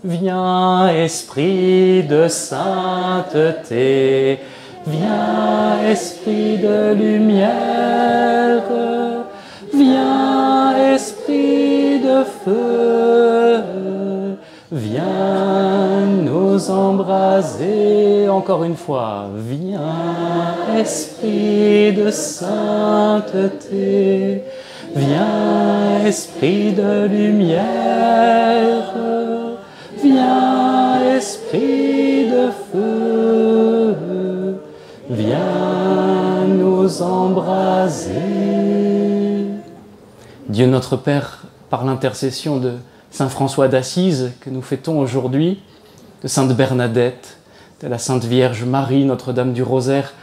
Viens, Esprit de sainteté, viens, Esprit de lumière, viens, Esprit de feu, viens nous embraser. Encore une fois, viens, Esprit de sainteté, viens, Esprit de lumière, viens, Esprit de feu, viens nous embraser. Dieu notre Père, par l'intercession de Saint François d'Assise, que nous fêtons aujourd'hui, de Sainte Bernadette, de la Sainte Vierge Marie, Notre-Dame du Rosaire,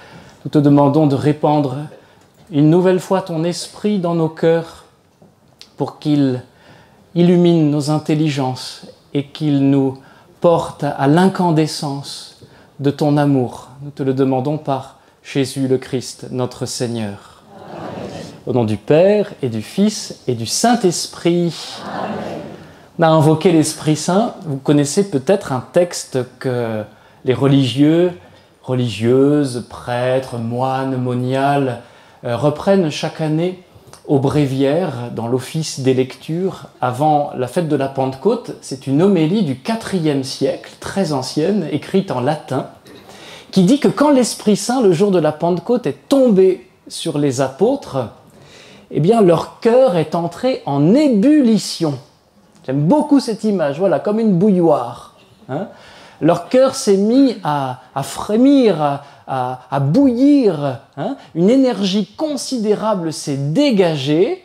nous te demandons de répandre une nouvelle fois ton esprit dans nos cœurs pour qu'il illumine nos intelligences et qu'il nous porte à l'incandescence de ton amour. Nous te le demandons par Jésus le Christ, notre Seigneur. Amen. Au nom du Père et du Fils et du Saint-Esprit. Amen. On a invoqué l'Esprit Saint. Vous connaissez peut-être un texte que les religieux, religieuses, prêtres, moines, moniales reprennent chaque année au bréviaire, dans l'office des lectures, avant la fête de la Pentecôte. C'est une homélie du IVe siècle, très ancienne, écrite en latin, qui dit que quand l'Esprit Saint, le jour de la Pentecôte, est tombé sur les apôtres, eh bien leur cœur est entré en ébullition. J'aime beaucoup cette image, voilà, comme une bouilloire. Hein. Leur cœur s'est mis à frémir, à bouillir, hein. Une énergie considérable s'est dégagée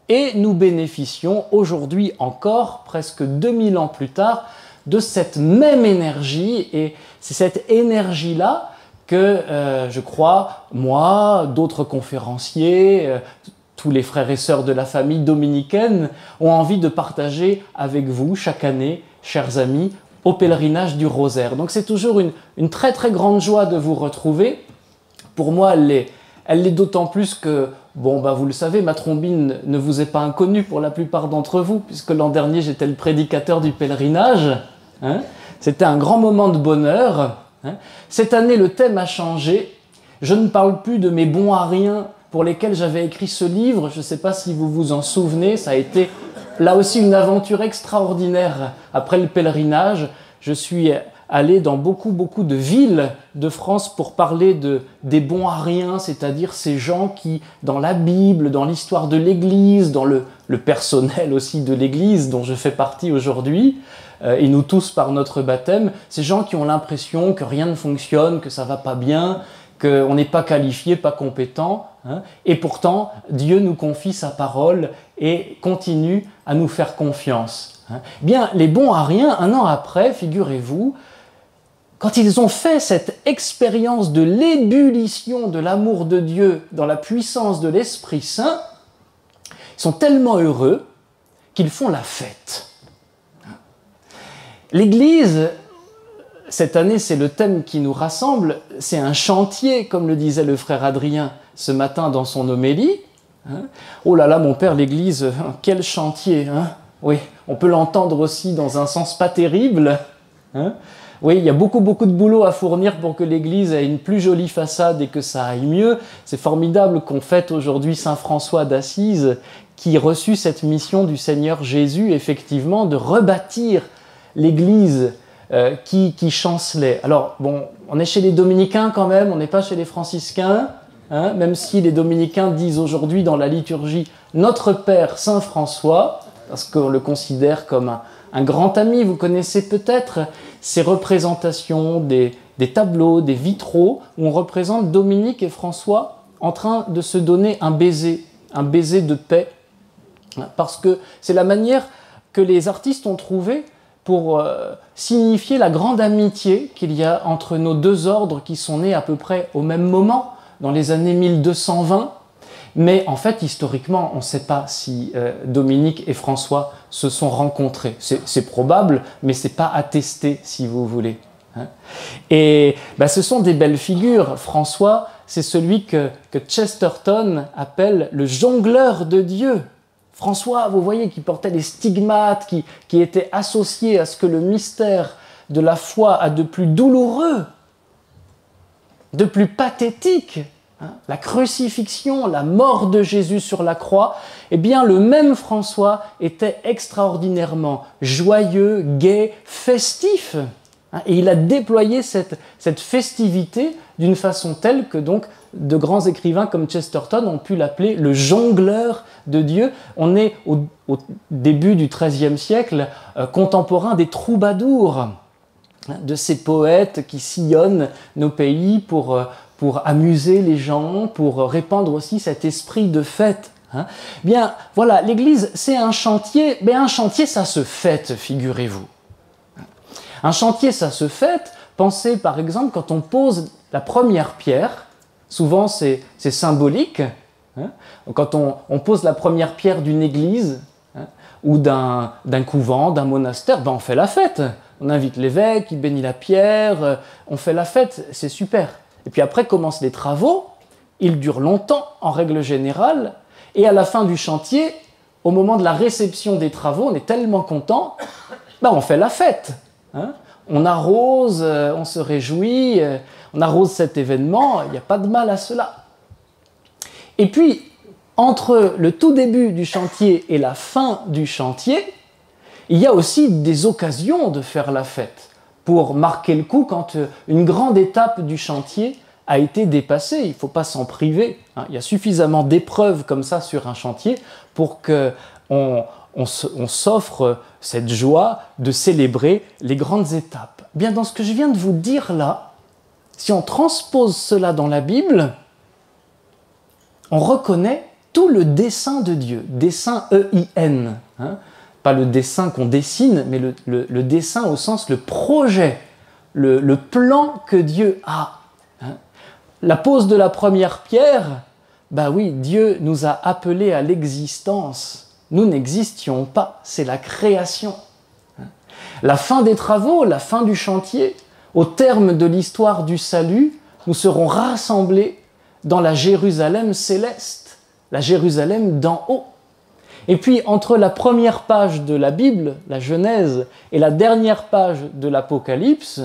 et nous bénéficions aujourd'hui encore, presque 2000 ans plus tard, de cette même énergie. Et c'est cette énergie-là que, je crois, moi, d'autres conférenciers, tous les frères et sœurs de la famille dominicaine ont envie de partager avec vous chaque année, chers amis, au pèlerinage du Rosaire. Donc c'est toujours une très très grande joie de vous retrouver. Pour moi, elle l'est d'autant plus que, bon, vous le savez, ma trombine ne vous est pas inconnue pour la plupart d'entre vous, puisque l'an dernier j'étais le prédicateur du pèlerinage. Hein. C'était un grand moment de bonheur. Hein. Cette année, le thème a changé. Je ne parle plus de mes bons à rien pour lesquels j'avais écrit ce livre. Je ne sais pas si vous vous en souvenez, ça a été là aussi une aventure extraordinaire. Après le pèlerinage, je suis allé dans beaucoup de villes de France pour parler des bons à rien, c'est-à-dire ces gens qui, dans la Bible, dans l'histoire de l'Église, dans le personnel aussi de l'Église dont je fais partie aujourd'hui, et nous tous par notre baptême, ces gens qui ont l'impression que rien ne fonctionne, que ça va pas bien, qu'on n'est pas qualifié, pas compétent, hein, et pourtant Dieu nous confie sa parole et continue à nous faire confiance. Hein. Bien, les bons à rien, un an après, figurez-vous, quand ils ont fait cette expérience de l'ébullition de l'amour de Dieu dans la puissance de l'Esprit Saint, ils sont tellement heureux qu'ils font la fête. L'Église, cette année, c'est le thème qui nous rassemble, c'est un chantier, comme le disait le frère Adrien ce matin dans son homélie. Hein. Oh là là, mon père, l'Église, quel chantier, hein. Oui, on peut l'entendre aussi dans un sens pas terrible. Hein. Oui, il y a beaucoup de boulot à fournir pour que l'Église ait une plus jolie façade et que ça aille mieux. C'est formidable qu'on fête aujourd'hui Saint François d'Assise qui reçut cette mission du Seigneur Jésus, effectivement, de rebâtir l'Église qui chancelait. Alors, bon, on est chez les dominicains quand même, on n'est pas chez les franciscains, hein, même si les dominicains disent aujourd'hui dans la liturgie « Notre Père Saint François », parce qu'on le considère comme un grand ami. Vous connaissez peut-être ces représentations des tableaux, des vitraux, où on représente Dominique et François en train de se donner un baiser de paix, parce que c'est la manière que les artistes ont trouvé pour signifier la grande amitié qu'il y a entre nos deux ordres qui sont nés à peu près au même moment, dans les années 1220. Mais en fait, historiquement, on ne sait pas si Dominique et François se sont rencontrés. C'est probable, mais ce n'est pas attesté, si vous voulez. Hein. Et ce sont des belles figures. François, c'est celui que Chesterton appelle le jongleur de Dieu. François, vous voyez, qui portait les stigmates, qui étaient associés à ce que le mystère de la foi a de plus douloureux, de plus pathétique, la crucifixion, la mort de Jésus sur la croix, eh bien le même François était extraordinairement joyeux, gai, festif. Et il a déployé cette festivité d'une façon telle que donc de grands écrivains comme Chesterton ont pu l'appeler le jongleur de Dieu. On est au début du XIIIe siècle, contemporain des troubadours, de ces poètes qui sillonnent nos pays pour amuser les gens, pour répandre aussi cet esprit de fête. Bien, voilà, l'Église, c'est un chantier, mais un chantier, ça se fête, figurez-vous. Un chantier, ça se fête. Pensez, par exemple, quand on pose la première pierre, souvent c'est symbolique, quand on pose la première pierre d'une église, ou d'un couvent, d'un monastère, ben on fait la fête. On invite l'évêque, il bénit la pierre, on fait la fête, c'est super. Et puis après commencent les travaux, ils durent longtemps en règle générale, et à la fin du chantier, au moment de la réception des travaux, on est tellement content, ben on fait la fête. On arrose, on se réjouit, on arrose cet événement, il n'y a pas de mal à cela. Et puis, entre le tout début du chantier et la fin du chantier, il y a aussi des occasions de faire la fête pour marquer le coup quand une grande étape du chantier a été dépassée. Il ne faut pas s'en priver. Il y a suffisamment d'épreuves comme ça sur un chantier pour qu'on s'offre cette joie de célébrer les grandes étapes. Bien, dans ce que je viens de vous dire là, si on transpose cela dans la Bible, on reconnaît tout le dessein de Dieu, dessein E-I-N, pas le dessin qu'on dessine, mais le dessein au sens, le projet, le plan que Dieu a. La pose de la première pierre, bah oui, Dieu nous a appelés à l'existence. Nous n'existions pas, c'est la création. La fin des travaux, la fin du chantier, au terme de l'histoire du salut, nous serons rassemblés dans la Jérusalem céleste, la Jérusalem d'en haut. Et puis, entre la première page de la Bible, la Genèse, et la dernière page de l'Apocalypse,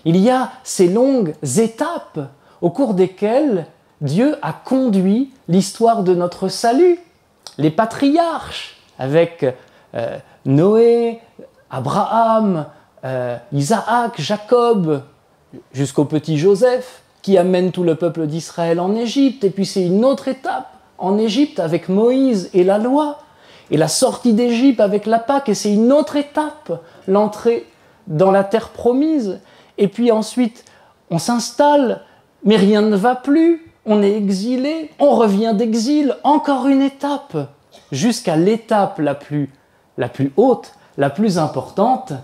il y a ces longues étapes au cours desquelles Dieu a conduit l'histoire de notre salut. Les patriarches, avec Noé, Abraham, Isaac, Jacob, jusqu'au petit Joseph, qui amène tout le peuple d'Israël en Égypte. Et puis c'est une autre étape en Égypte avec Moïse et la loi, et la sortie d'Égypte avec la Pâque, et c'est une autre étape, l'entrée dans la terre promise. Et puis ensuite, on s'installe, mais rien ne va plus, on est exilé, on revient d'exil, encore une étape, jusqu'à l'étape la plus haute, la plus importante,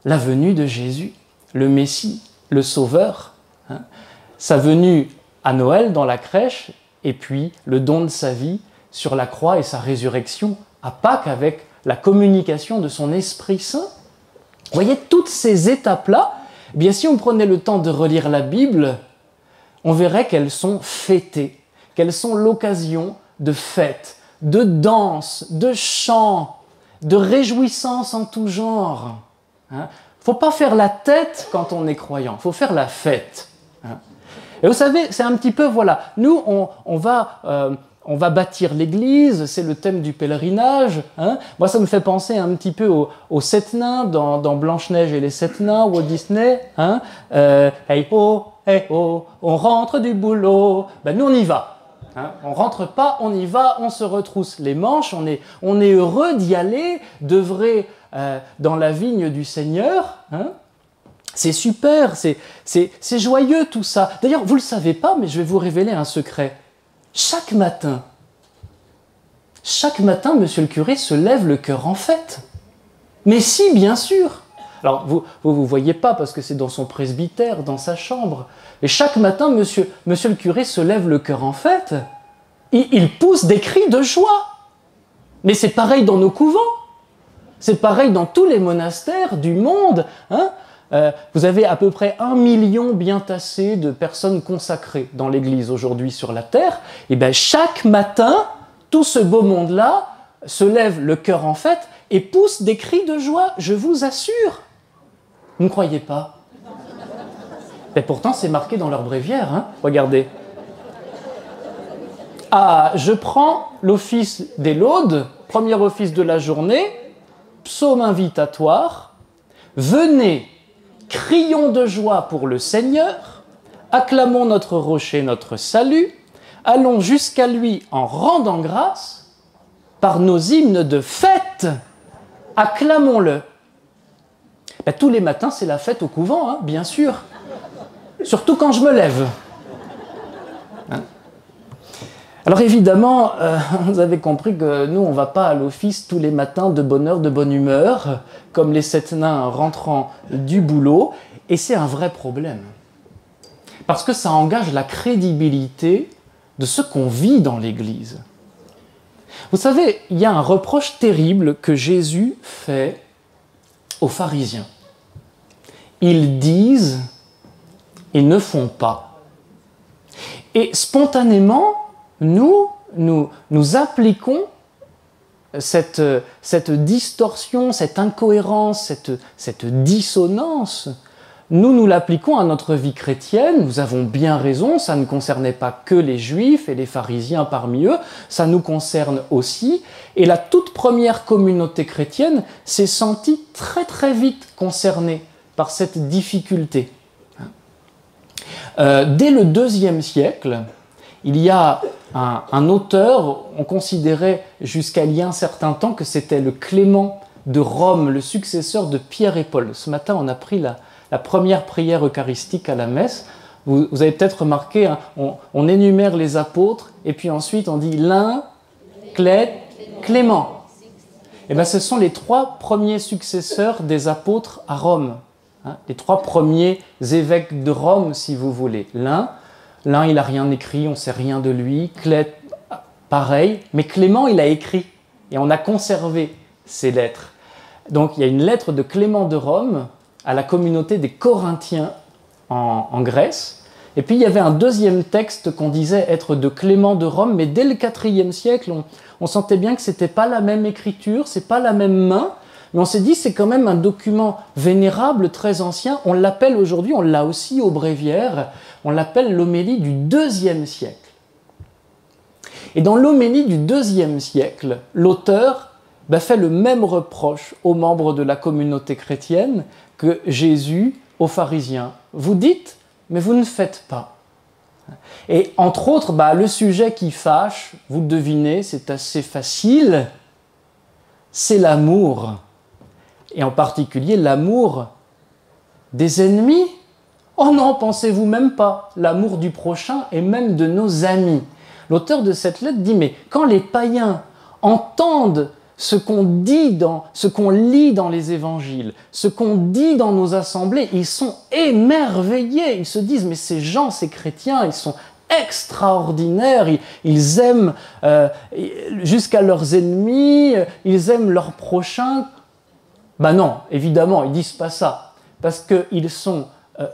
la venue de Jésus, le Messie, le Sauveur. Sa venue à Noël dans la crèche, et puis le don de sa vie sur la croix et sa résurrection à Pâques avec la communication de son Esprit Saint. Vous voyez, toutes ces étapes-là, eh bien, si on prenait le temps de relire la Bible, on verrait qu'elles sont fêtées, qu'elles sont l'occasion de fêtes, de danses, de chants, de réjouissances en tout genre. Il ne faut pas faire la tête quand on est croyant, il faut faire la fête. Et vous savez, c'est un petit peu, voilà, nous, on va bâtir l'église, c'est le thème du pèlerinage. Moi, ça me fait penser un petit peu aux sept nains dans Blanche-Neige et les sept nains, Walt Disney. Hey ho, on rentre du boulot. Ben, nous, on y va. On rentre pas, on y va, on se retrousse les manches, on est heureux d'y aller, d'œuvrer dans la vigne du Seigneur. C'est super, c'est joyeux tout ça. D'ailleurs, vous ne le savez pas, mais je vais vous révéler un secret. Chaque matin, monsieur le curé se lève le cœur en fête. Mais si, bien sûr. Alors, vous voyez pas parce que c'est dans son presbytère, dans sa chambre. Et chaque matin, monsieur le curé se lève le cœur en fête. Il pousse des cris de joie. Mais c'est pareil dans nos couvents. C'est pareil dans tous les monastères du monde. Vous avez à peu près 1 million bien tassé de personnes consacrées dans l'Église aujourd'hui sur la terre. Et bien chaque matin, tout ce beau monde-là se lève le cœur en fête et pousse des cris de joie, je vous assure. Vous ne croyez pas? Mais pourtant, c'est marqué dans leur bréviaire, hein. Regardez. Ah, je prends l'office des laudes, premier office de la journée, psaume invitatoire. Venez, crions de joie pour le Seigneur, acclamons notre rocher, notre salut, allons jusqu'à lui en rendant grâce, par nos hymnes de fête, acclamons-le. Ben, tous les matins, c'est la fête au couvent, hein, bien sûr. Surtout quand je me lève. Hein? Alors évidemment, vous avez compris que nous, on ne va pas à l'office tous les matins de bonne heure, de bonne humeur, comme les 7 nains rentrant du boulot, et c'est un vrai problème. Parce que ça engage la crédibilité de ce qu'on vit dans l'Église. Vous savez, il y a un reproche terrible que Jésus fait aux pharisiens. Ils disent, ils ne font pas. Et spontanément, nous appliquons cette distorsion, cette incohérence, cette dissonance. Nous l'appliquons à notre vie chrétienne, nous avons bien raison, ça ne concernait pas que les Juifs et les pharisiens parmi eux, ça nous concerne aussi. Et la toute première communauté chrétienne s'est sentie très très vite concernée par cette difficulté. Dès le IIe siècle, il y a un auteur, on considérait jusqu'à il y a un certain temps que c'était le Clément de Rome, le successeur de Pierre et Paul. Ce matin, on a pris la première prière eucharistique à la messe. Vous avez peut-être remarqué, hein, on énumère les apôtres, et puis ensuite on dit l'un, Clément. Et bien, ce sont les 3 premiers successeurs des apôtres à Rome. Hein, les 3 premiers évêques de Rome, si vous voulez. L'un, il n'a rien écrit, on ne sait rien de lui. Pareil. Mais Clément, il a écrit. Et on a conservé ces lettres. Donc, il y a une lettre de Clément de Rome à la communauté des Corinthiens en Grèce. Et puis, il y avait un deuxième texte qu'on disait être de Clément de Rome. Mais dès le IVe siècle, on sentait bien que ce n'était pas la même écriture, ce n'est pas la même main. Mais on s'est dit, c'est quand même un document vénérable, très ancien. On l'appelle aujourd'hui, on l'a aussi au bréviaire, on l'appelle l'homélie du IIe siècle. Et dans l'homélie du IIe siècle, l'auteur fait le même reproche aux membres de la communauté chrétienne que Jésus aux pharisiens. Vous dites, mais vous ne faites pas. Et entre autres, le sujet qui fâche, vous le devinez, c'est assez facile, c'est l'amour. Et en particulier l'amour des ennemis. Oh non, pensez-vous même pas, l'amour du prochain et même de nos amis. L'auteur de cette lettre dit, mais quand les païens entendent ce qu'on lit dans les évangiles, ce qu'on dit dans nos assemblées, ils sont émerveillés. Ils se disent, mais ces gens, ces chrétiens, ils sont extraordinaires, ils aiment jusqu'à leurs ennemis, ils aiment leurs prochains. Non, évidemment, ils ne disent pas ça, parce qu'ils sont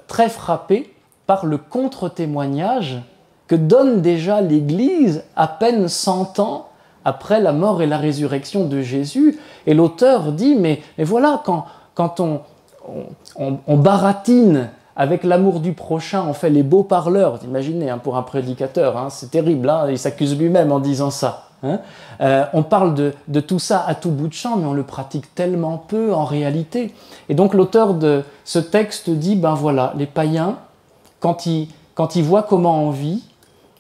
très frappés par le contre-témoignage que donne déjà l'Église à peine 100 ans après la mort et la résurrection de Jésus. Et l'auteur dit, mais voilà, quand on baratine avec l'amour du prochain, on fait les beaux parleurs, imaginez, hein, pour un prédicateur, hein, c'est terrible, hein, il s'accuse lui-même en disant ça. Hein, on parle de tout ça à tout bout de champ, mais on le pratique tellement peu en réalité. Et donc l'auteur de ce texte dit, voilà, les païens, quand ils voient comment on vit,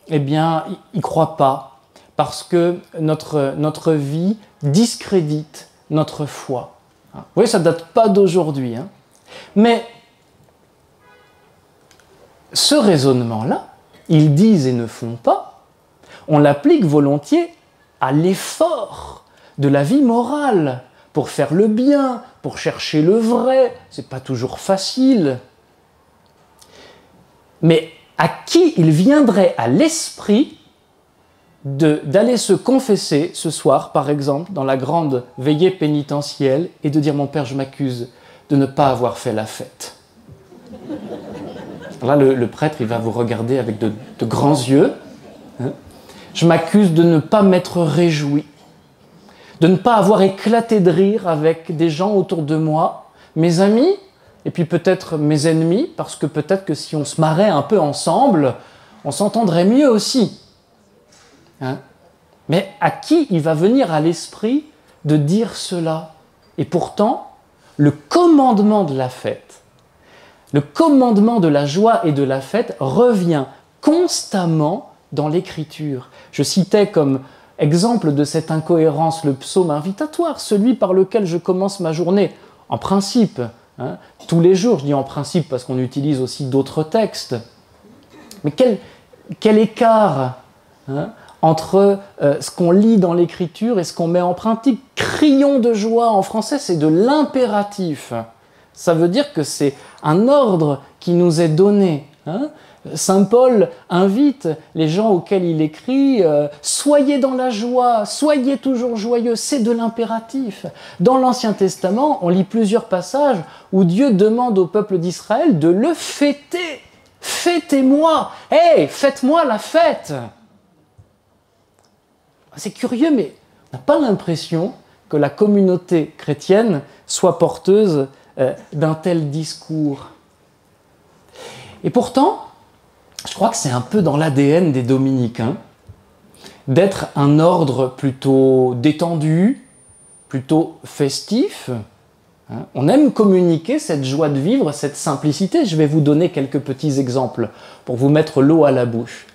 eh bien, ils ne croient pas, parce que notre vie discrédite notre foi. Vous voyez, ça ne date pas d'aujourd'hui. Hein. Mais ce raisonnement-là, ils disent et ne font pas, on l'applique volontiers à l'effort de la vie morale, pour faire le bien, pour chercher le vrai. C'est pas toujours facile. Mais à qui il viendrait à l'esprit d'aller se confesser ce soir, par exemple, dans la grande veillée pénitentielle, et de dire « Mon Père, je m'accuse de ne pas avoir fait la fête ». Là, le prêtre, il va vous regarder avec de grands yeux. Hein. Je m'accuse de ne pas m'être réjoui, de ne pas avoir éclaté de rire avec des gens autour de moi, mes amis, et puis peut-être mes ennemis, parce que peut-être que si on se marrait un peu ensemble, on s'entendrait mieux aussi. Hein? Mais à qui il va venir à l'esprit de dire cela? Et pourtant, le commandement de la fête, le commandement de la joie et de la fête revient constamment dans l'Écriture. Je citais comme exemple de cette incohérence le psaume invitatoire, celui par lequel je commence ma journée, en principe, hein, tous les jours. Je dis en principe parce qu'on utilise aussi d'autres textes. Mais quel écart hein, entre ce qu'on lit dans l'Écriture et ce qu'on met en pratique. Crions de joie, en français, c'est de l'impératif. Ça veut dire que c'est un ordre qui nous est donné. Hein. Saint Paul invite les gens auxquels il écrit « Soyez dans la joie, soyez toujours joyeux », c'est de l'impératif. Dans l'Ancien Testament, on lit plusieurs passages où Dieu demande au peuple d'Israël de le fêter. « Fêtez-moi, hey, faites-moi la fête !» C'est curieux, mais on n'a pas l'impression que la communauté chrétienne soit porteuse d'un tel discours. Et pourtant, je crois que c'est un peu dans l'ADN des dominicains d'être un ordre plutôt détendu, plutôt festif. On aime communiquer cette joie de vivre, cette simplicité. Je vais vous donner quelques petits exemples pour vous mettre l'eau à la bouche.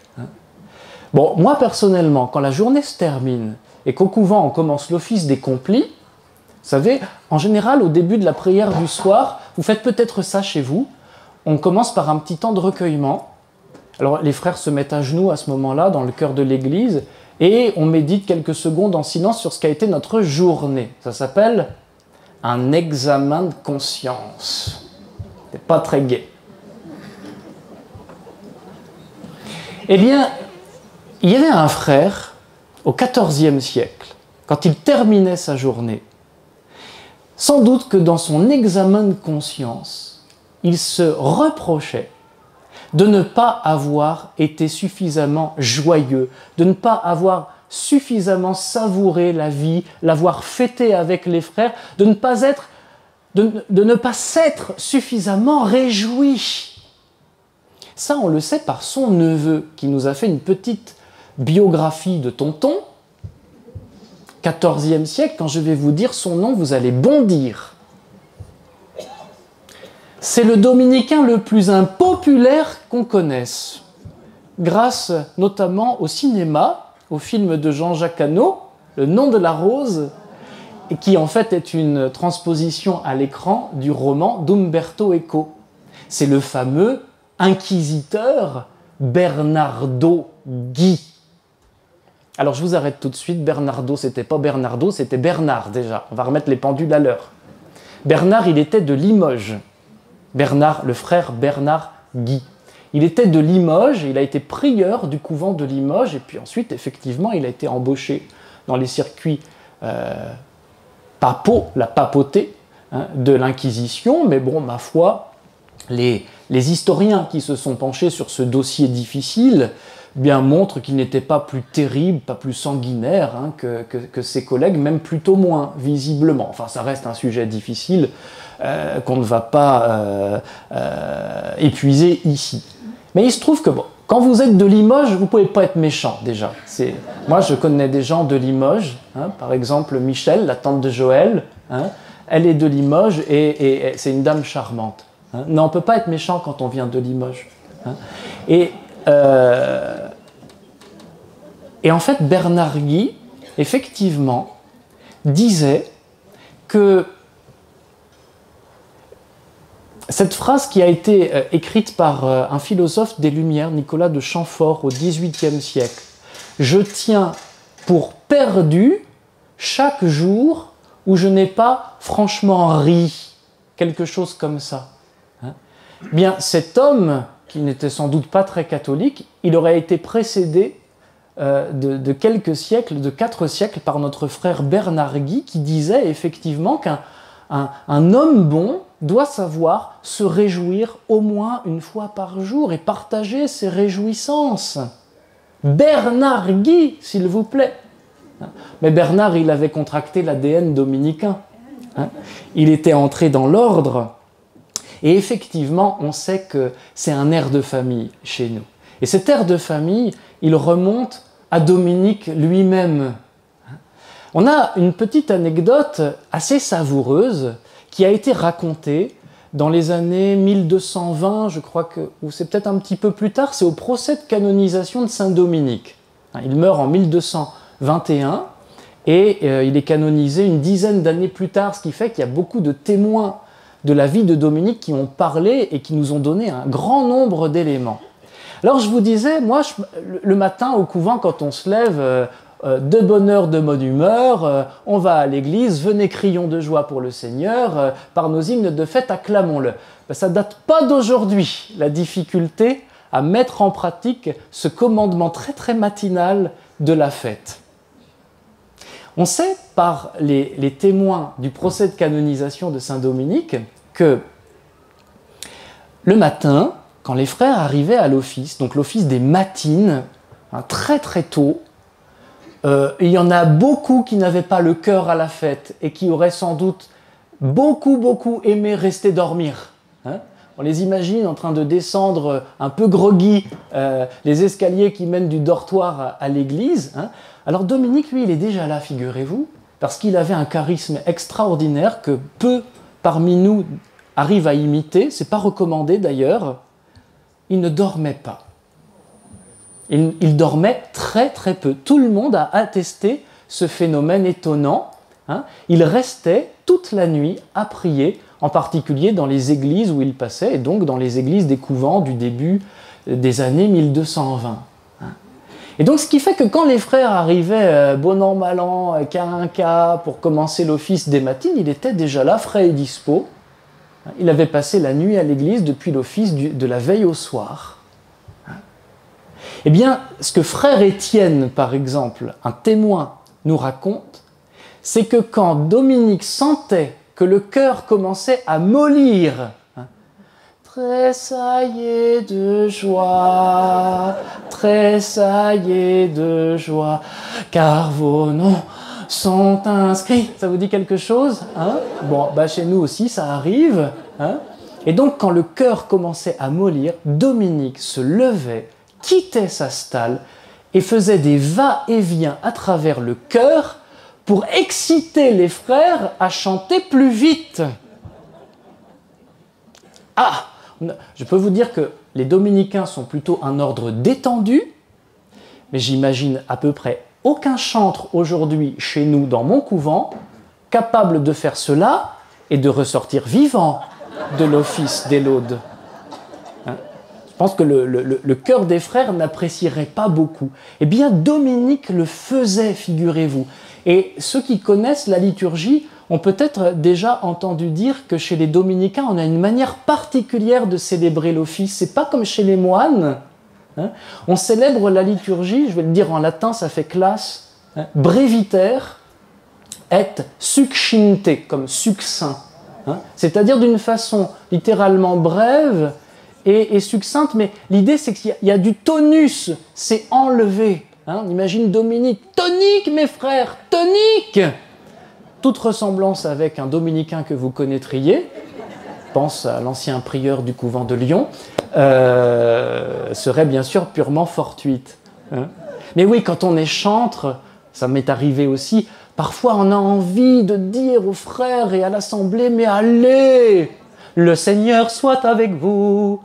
Bon, moi personnellement, quand la journée se termine et qu'au couvent on commence l'office des complis, vous savez, en général, au début de la prière du soir, vous faites peut-être ça chez vous, on commence par un petit temps de recueillement. Alors les frères se mettent à genoux à ce moment-là, dans le cœur de l'église, et on médite quelques secondes en silence sur ce qu'a été notre journée. Ça s'appelle un examen de conscience. C'est pas très gai. Eh bien, il y avait un frère, au XIVe siècle, quand il terminait sa journée, sans doute que dans son examen de conscience, il se reprochait de ne pas avoir été suffisamment joyeux, de ne pas avoir suffisamment savouré la vie, l'avoir fêté avec les frères, de ne pas s'être suffisamment réjoui. Ça, on le sait par son neveu, qui nous a fait une petite biographie de tonton, XIVe siècle. Quand je vais vous dire son nom, vous allez bondir. C'est le dominicain le plus impopulaire qu'on connaisse, grâce notamment au cinéma, au film de Jean-Jacques Hano, Le nom de la rose, qui en fait est une transposition à l'écran du roman d'Umberto Eco. C'est le fameux inquisiteur Bernardo Gui. Alors je vous arrête tout de suite, Bernardo, c'était pas Bernardo, c'était Bernard déjà. On va remettre les pendules à l'heure. Bernard, il était de Limoges. Bernard, le frère Bernard Gui. Il était de Limoges, il a été prieur du couvent de Limoges, et puis ensuite, effectivement, il a été embauché dans les circuits papaux, la papauté hein, de l'Inquisition, mais bon, ma foi, les historiens qui se sont penchés sur ce dossier difficile bien montrent qu'il n'était pas plus terrible, pas plus sanguinaire hein, que ses collègues, même plutôt moins, visiblement. Enfin, ça reste un sujet difficile qu'on ne va pas épuiser ici. Mais il se trouve que, bon, quand vous êtes de Limoges, vous ne pouvez pas être méchant, déjà. Moi, je connais des gens de Limoges, hein, par exemple Michel, la tante de Joël, hein, elle est de Limoges et c'est une dame charmante. Hein. Non, on ne peut pas être méchant quand on vient de Limoges. Hein. Et en fait, Bernard Gui, effectivement, disait que cette phrase qui a été écrite par un philosophe des Lumières, Nicolas de Chamfort, au XVIIIe siècle, « Je tiens pour perdu chaque jour où je n'ai pas franchement ri », quelque chose comme ça. Hein. Bien, cet homme, qui n'était sans doute pas très catholique, il aurait été précédé de quelques siècles, de 4 siècles, par notre frère Bernard Gui, qui disait effectivement qu'un homme bon doit savoir se réjouir au moins une fois par jour et partager ses réjouissances. Bernard Guy, s'il vous plaît. Mais Bernard, il avait contracté l'ADN dominicain. Il était entré dans l'ordre. Et effectivement, on sait que c'est un air de famille chez nous. Et cet air de famille, il remonte à Dominique lui-même. On a une petite anecdote assez savoureuse qui a été racontée dans les années 1220, je crois que, ou c'est peut-être un petit peu plus tard, c'est au procès de canonisation de Saint Dominique. Il meurt en 1221 et il est canonisé une dizaine d'années plus tard, ce qui fait qu'il y a beaucoup de témoins de la vie de Dominique qui ont parlé et qui nous ont donné un grand nombre d'éléments. Alors je vous disais, moi, le matin au couvent, quand on se lève, de bonne heure, de bonne humeur, on va à l'église, venez crions de joie pour le Seigneur, par nos hymnes de fête acclamons-le. Ben, ça ne date pas d'aujourd'hui, la difficulté à mettre en pratique ce commandement très très matinal de la fête. On sait par les témoins du procès de canonisation de Saint-Dominique que le matin, quand les frères arrivaient à l'office, donc l'office des matines, très très tôt, il y en a beaucoup qui n'avaient pas le cœur à la fête et qui auraient sans doute beaucoup aimé rester dormir. On les imagine en train de descendre un peu groggy les escaliers qui mènent du dortoir à l'église. Alors Dominique, lui, il est déjà là, figurez-vous, parce qu'il avait un charisme extraordinaire que peu parmi nous arrivent à imiter. C'est pas recommandé d'ailleurs. Il ne dormait pas. Il dormait très très peu. Tout le monde a attesté ce phénomène étonnant. Il restait toute la nuit à prier, en particulier dans les églises où il passait, et donc dans les églises des couvents du début des années 1220. Et donc ce qui fait que quand les frères arrivaient bon an, mal an, cas un cas, pour commencer l'office des matines, il était déjà là, frais et dispo. Il avait passé la nuit à l'église depuis l'office de la veille au soir. Eh bien, ce que frère Étienne, par exemple, un témoin, nous raconte, c'est que quand Dominique sentait que le cœur commençait à mollir, tressaillez de joie, tressaillez de joie, car vos noms sont inscrits. Ça vous dit quelque chose, Bon, chez nous aussi, ça arrive. Et donc, quand le cœur commençait à mollir, Dominique se levait, quittait sa stalle et faisait des va-et-vient à travers le chœur pour exciter les frères à chanter plus vite. Je peux vous dire que les dominicains sont plutôt un ordre détendu, mais j'imagine à peu près aucun chantre aujourd'hui chez nous dans mon couvent capable de faire cela et de ressortir vivant de l'office des laudes. Je pense que le cœur des frères n'apprécierait pas beaucoup. Eh bien, Dominique le faisait, figurez-vous. Et ceux qui connaissent la liturgie ont peut-être déjà entendu dire que chez les dominicains, on a une manière particulière de célébrer l'office. C'est pas comme chez les moines. On célèbre la liturgie, je vais le dire en latin, ça fait classe, breviter et succinte, comme succinct. C'est-à-dire d'une façon littéralement brève et succincte, mais l'idée c'est qu'il y a du tonus, c'est enlevé. On imagine Dominique, tonique mes frères, tonique. Toute ressemblance avec un dominicain que vous connaîtriez, pense à l'ancien prieur du couvent de Lyon, serait bien sûr purement fortuite. Mais oui, quand on est chantre, ça m'est arrivé aussi, parfois on a envie de dire aux frères et à l'assemblée, mais allez, le Seigneur soit avec vous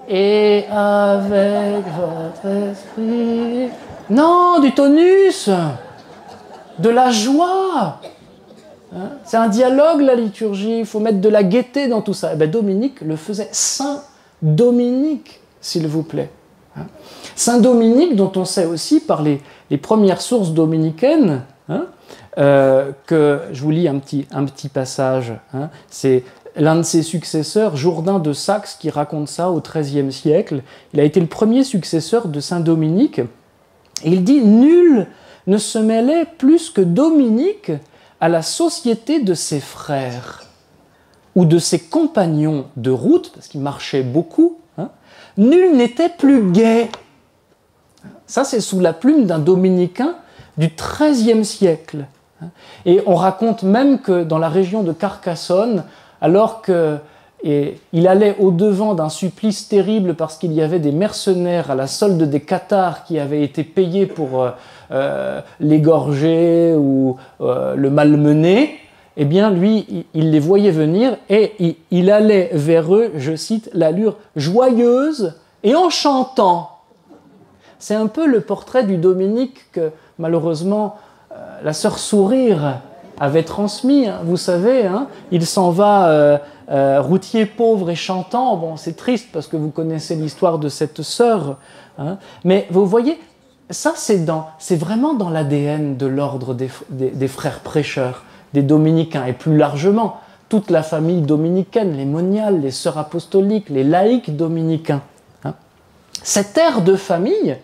et avec votre esprit. Non, du tonus, de la joie. C'est un dialogue, la liturgie, il faut mettre de la gaieté dans tout ça. Dominique le faisait. Saint Dominique, s'il vous plaît. Saint Dominique, dont on sait aussi par les premières sources dominicaines, que je vous lis un petit passage, c'est l'un de ses successeurs, Jourdain de Saxe, qui raconte ça au XIIIe siècle. Il a été le premier successeur de Saint Dominique, et il dit « Nul ne se mêlait plus que Dominique à la société de ses frères ou de ses compagnons de route, parce qu'il marchait beaucoup, nul n'était plus gai. Ça, c'est sous la plume d'un dominicain du XIIIe siècle. Et on raconte même que dans la région de Carcassonne, alors qu'il allait au-devant d'un supplice terrible parce qu'il y avait des mercenaires à la solde des Cathares qui avaient été payés pour l'égorger ou le malmener, eh bien lui, il les voyait venir et il allait vers eux, je cite, l'allure joyeuse et en chantant. C'est un peu le portrait du Dominique que malheureusement la sœur Sourire avait transmis. Vous savez, il s'en va routier pauvre et chantant. Bon, c'est triste parce que vous connaissez l'histoire de cette sœur. Mais vous voyez, ça c'est vraiment dans l'ADN de l'ordre des frères prêcheurs, des dominicains, et plus largement, toute la famille dominicaine, les moniales, les sœurs apostoliques, les laïcs dominicains. Cet air de famille,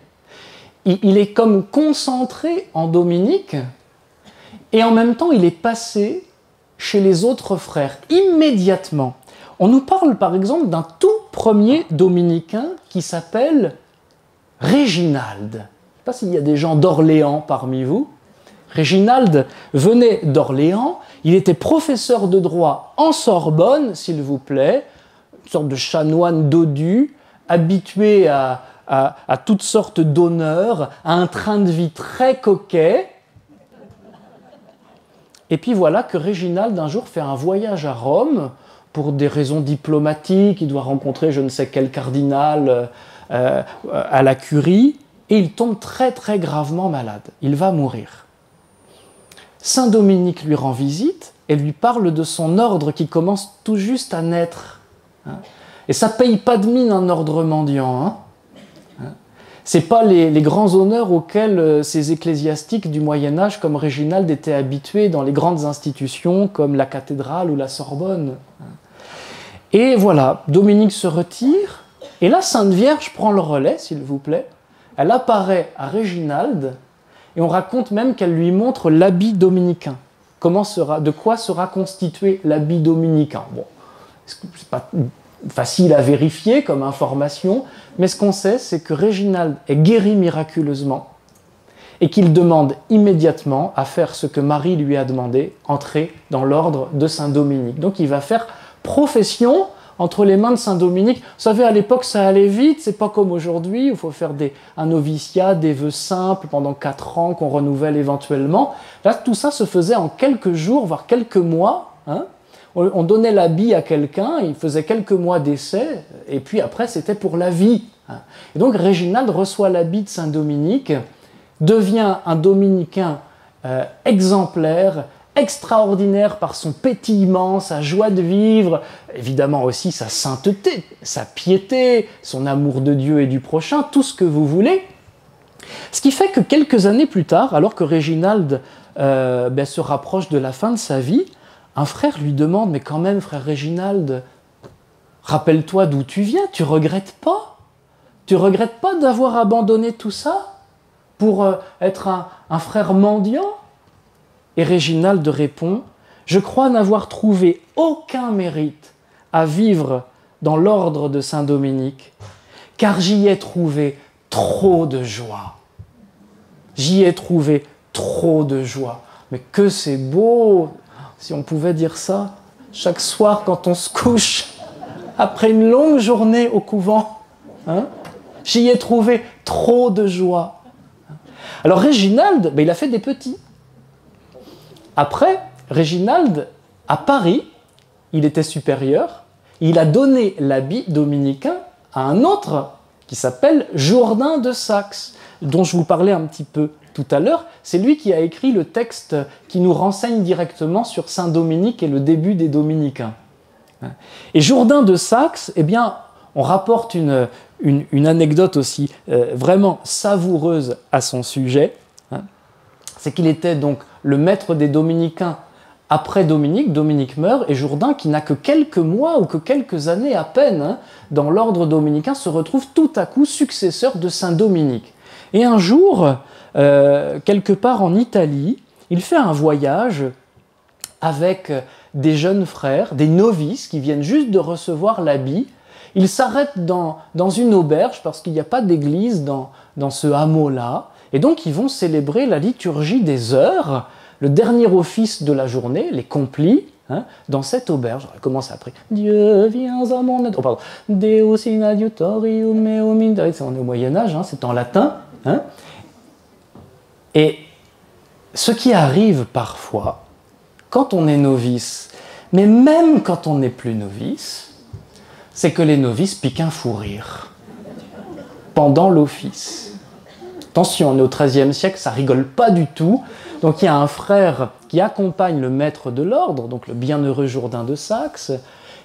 il est comme concentré en Dominique, et en même temps, il est passé chez les autres frères, immédiatement. On nous parle par exemple d'un tout premier dominicain qui s'appelle Réginald. Je ne sais pas s'il y a des gens d'Orléans parmi vous. Réginald venait d'Orléans, il était professeur de droit en Sorbonne, s'il vous plaît, une sorte de chanoine dodu, habitué à toutes sortes d'honneurs, à un train de vie très coquet. Et puis voilà que Réginald, un jour, fait un voyage à Rome pour des raisons diplomatiques. Il doit rencontrer je ne sais quel cardinal à la curie. Et il tombe très très gravement malade. Il va mourir. Saint Dominique lui rend visite et lui parle de son ordre qui commence tout juste à naître. Et ça ne paye pas de mine un ordre mendiant. Ce n'est pas les grands honneurs auxquels ces ecclésiastiques du Moyen-Âge comme Réginald étaient habitués dans les grandes institutions comme la cathédrale ou la Sorbonne. Et voilà, Dominique se retire, et la Sainte Vierge prend le relais, s'il vous plaît. Elle apparaît à Réginald, et on raconte même qu'elle lui montre l'habit dominicain. De quoi sera constitué l'habit dominicain? Bon, c'est pas facile à vérifier comme information, mais ce qu'on sait, c'est que Réginald est guéri miraculeusement et qu'il demande immédiatement à faire ce que Marie lui a demandé, entrer dans l'ordre de Saint-Dominique. Donc il va faire profession entre les mains de Saint-Dominique. Vous savez, à l'époque, ça allait vite, c'est pas comme aujourd'hui, il faut faire un noviciat, des vœux simples pendant 4 ans qu'on renouvelle éventuellement. Là, tout ça se faisait en quelques jours, voire quelques mois. On donnait l'habit à quelqu'un, il faisait quelques mois d'essai, et puis après, c'était pour la vie. Et donc, Réginald reçoit l'habit de Saint-Dominique, devient un dominicain exemplaire, extraordinaire par son pétillement, sa joie de vivre, évidemment aussi sa sainteté, sa piété, son amour de Dieu et du prochain, tout ce que vous voulez. Ce qui fait que quelques années plus tard, alors que Réginald se rapproche de la fin de sa vie, un frère lui demande « Mais quand même, frère Réginald, rappelle-toi d'où tu viens, tu regrettes pas? Tu regrettes pas d'avoir abandonné tout ça pour être un frère mendiant ?» Et Réginald répond « Je crois n'avoir trouvé aucun mérite à vivre dans l'ordre de Saint-Dominique, car j'y ai trouvé trop de joie. J'y ai trouvé trop de joie. » Mais que c'est beau, si on pouvait dire ça, chaque soir quand on se couche, après une longue journée au couvent, j'y ai trouvé trop de joie. Alors Réginald, il a fait des petits. Après, Réginald, à Paris, il était supérieur, il a donné l'habit dominicain à un autre qui s'appelle Jourdain de Saxe, dont je vous parlais un petit peu tout à l'heure. C'est lui qui a écrit le texte qui nous renseigne directement sur Saint-Dominique et le début des dominicains. Et Jourdain de Saxe, eh bien, on rapporte une anecdote aussi vraiment savoureuse à son sujet. C'est qu'il était donc le maître des dominicains après Dominique. Dominique meurt, et Jourdain, qui n'a que quelques mois ou que quelques années à peine dans l'ordre dominicain, se retrouve tout à coup successeur de Saint-Dominique. Et un jour, quelque part en Italie, il fait un voyage avec des jeunes frères, des novices qui viennent juste de recevoir l'habit. Il s'arrête dans une auberge parce qu'il n'y a pas d'église dans dans ce hameau-là. Et donc, ils vont célébrer la liturgie des heures, le dernier office de la journée, les complis, dans cette auberge. Elle commence après. Dieu viens à mon aide. Oh, pardon. Deus in adiutorium meum in. On est au Moyen-Âge, c'est en latin. Et ce qui arrive parfois, quand on est novice, mais même quand on n'est plus novice, c'est que les novices piquent un fou rire pendant l'office. Attention, on est au XIIIe siècle, ça rigole pas du tout. Donc il y a un frère qui accompagne le maître de l'ordre, donc le bienheureux Jourdain de Saxe,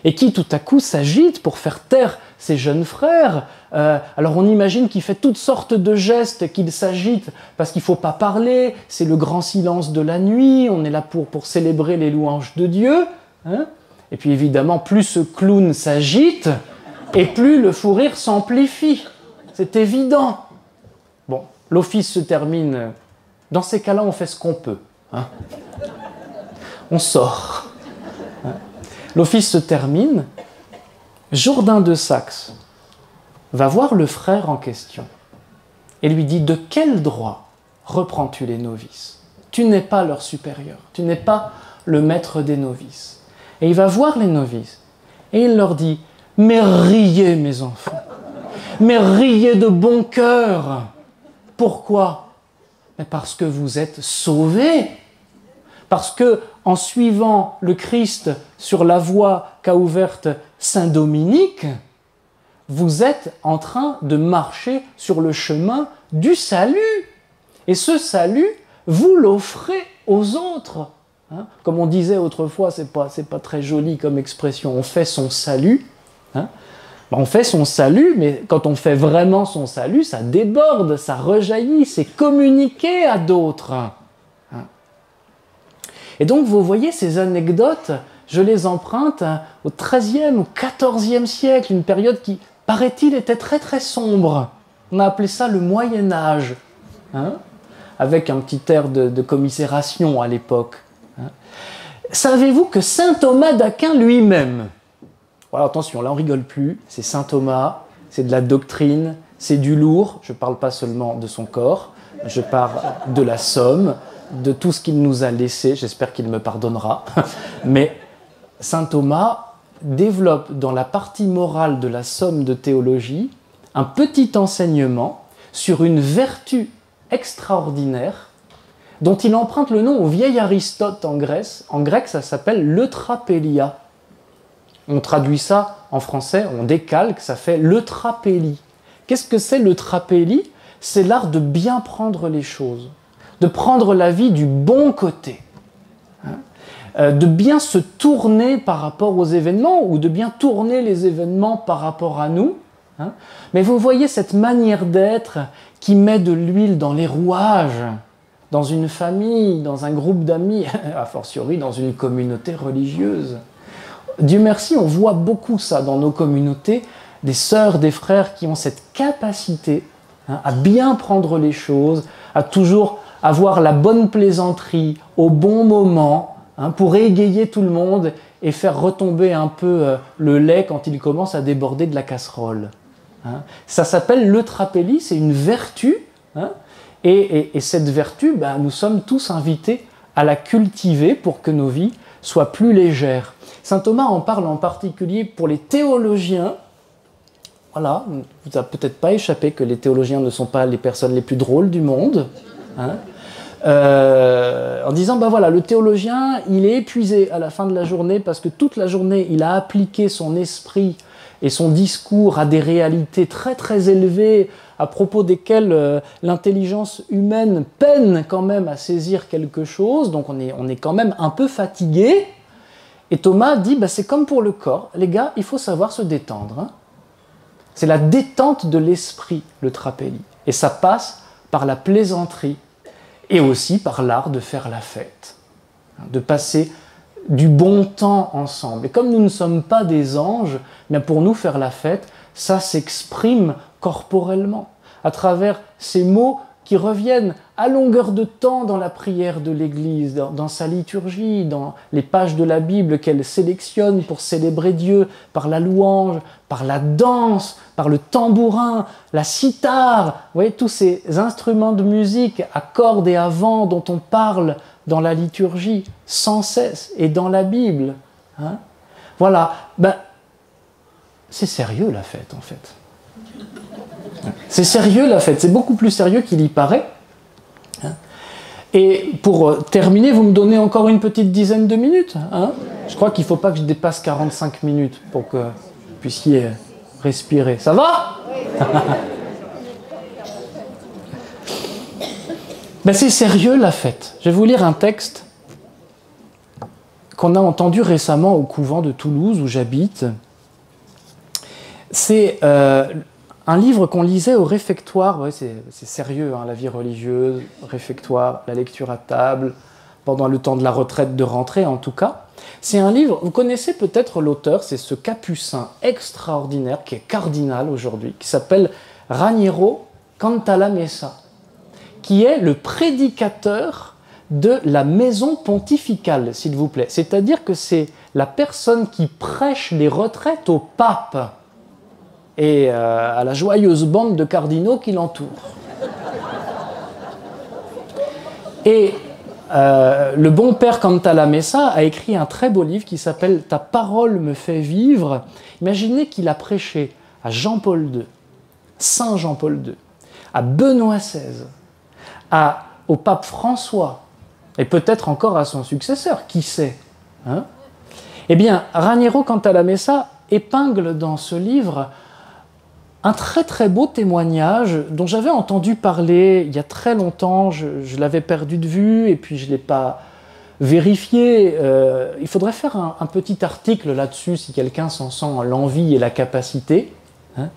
et qui tout à coup s'agite pour faire taire ses jeunes frères. Alors on imagine qu'il fait toutes sortes de gestes, qu'il s'agite parce qu'il ne faut pas parler, c'est le grand silence de la nuit, on est là pour célébrer les louanges de Dieu. Et puis évidemment, plus ce clown s'agite, et plus le fou rire s'amplifie. C'est évident. Bon, l'office se termine. Dans ces cas-là, on fait ce qu'on peut. On sort. L'office se termine. Jourdain de Saxe va voir le frère en question et lui dit « De quel droit reprends-tu les novices? Tu n'es pas leur supérieur, tu n'es pas le maître des novices. » Et il va voir les novices et il leur dit « Mais riez, mes enfants, mais riez de bon cœur. Pourquoi? Mais parce que vous êtes sauvés. Parce que, en suivant le Christ sur la voie qu'a ouverte Saint Dominique, vous êtes en train de marcher sur le chemin du salut. Et ce salut, vous l'offrez aux autres. Comme on disait autrefois, c'est pas très joli comme expression, on fait son salut. On fait son salut, mais quand on fait vraiment son salut, ça déborde, ça rejaillit, c'est communiqué à d'autres. Et donc, vous voyez, ces anecdotes, je les emprunte au XIIIe, au XIVe siècle, une période qui, paraît-il, était très très sombre. On a appelé ça le Moyen-Âge, avec un petit air de commisération à l'époque. Savez-vous que saint Thomas d'Aquin lui-même, voilà, attention, là on rigole plus, c'est saint Thomas, c'est de la doctrine, c'est du lourd, je ne parle pas seulement de son corps, je parle de la somme, de tout ce qu'il nous a laissé, j'espère qu'il me pardonnera, mais saint Thomas développe dans la partie morale de la somme de théologie un petit enseignement sur une vertu extraordinaire dont il emprunte le nom au vieil Aristote en Grèce. En grec, ça s'appelle l'eutrapélia. On traduit ça en français, on décalque, ça fait l'eutrapélie. Qu'est-ce que c'est l'eutrapélie? C'est l'art de bien prendre les choses, de prendre la vie du bon côté, de bien se tourner par rapport aux événements ou de bien tourner les événements par rapport à nous. Mais vous voyez cette manière d'être qui met de l'huile dans les rouages, dans une famille, dans un groupe d'amis, a fortiori dans une communauté religieuse. Dieu merci, on voit beaucoup ça dans nos communautés, des sœurs, des frères qui ont cette capacité à bien prendre les choses, à toujours avoir la bonne plaisanterie au bon moment, pour égayer tout le monde et faire retomber un peu le lait quand il commence à déborder de la casserole. Ça s'appelle l'eutrapélie, c'est une vertu, et cette vertu, nous sommes tous invités à la cultiver pour que nos vies soient plus légères. Saint Thomas en parle en particulier pour les théologiens. Voilà, vous n'a peut-être pas échappé que les théologiens ne sont pas les personnes les plus drôles du monde. En disant, voilà, le théologien, il est épuisé à la fin de la journée parce que toute la journée, il a appliqué son esprit et son discours à des réalités très très élevées à propos desquelles l'intelligence humaine peine quand même à saisir quelque chose, donc on est quand même un peu fatigué. Et Thomas dit, c'est comme pour le corps, les gars, il faut savoir se détendre. C'est la détente de l'esprit, l'eutrapélie. Et ça passe par la plaisanterie et aussi par l'art de faire la fête, de passer du bon temps ensemble. Et comme nous ne sommes pas des anges, bien pour nous faire la fête, ça s'exprime corporellement, à travers ces mots qui reviennent à longueur de temps dans la prière de l'Église, dans sa liturgie, dans les pages de la Bible qu'elle sélectionne pour célébrer Dieu, par la louange, par la danse, par le tambourin, la cithare. Vous voyez, tous ces instruments de musique à cordes et à vent dont on parle dans la liturgie sans cesse et dans la Bible. Hein? Voilà, c'est sérieux la fête en fait. C'est sérieux la fête, c'est beaucoup plus sérieux qu'il y paraît. Et pour terminer, vous me donnez encore une petite dizaine de minutes. Hein? Je crois qu'il ne faut pas que je dépasse 45 minutes pour que vous puissiez respirer. Ça va? C'est sérieux la fête. Je vais vous lire un texte qu'on a entendu récemment au couvent de Toulouse où j'habite. C'est un livre qu'on lisait au réfectoire. Ouais, c'est sérieux, hein, la vie religieuse, réfectoire, la lecture à table, pendant le temps de la retraite de rentrée en tout cas. C'est un livre, vous connaissez peut-être l'auteur, c'est ce capucin extraordinaire qui est cardinal aujourd'hui, qui s'appelle Raniero Cantalamessa, qui est le prédicateur de la maison pontificale, s'il vous plaît. C'est-à-dire que c'est la personne qui prêche les retraites au pape et à la joyeuse bande de cardinaux qui l'entourent. Et le bon père Cantalamessa a écrit un très beau livre qui s'appelle « Ta parole me fait vivre ». Imaginez qu'il a prêché à Jean-Paul II, Saint Jean-Paul II, à Benoît XVI, au pape François, et peut-être encore à son successeur, qui sait, hein? Eh bien, Raniero Cantalamessa épingle dans ce livre un très très beau témoignage dont j'avais entendu parler il y a très longtemps, je l'avais perdu de vue et puis je ne l'ai pas vérifié. Il faudrait faire un petit article là-dessus si quelqu'un s'en sent l'envie et la capacité. Hein.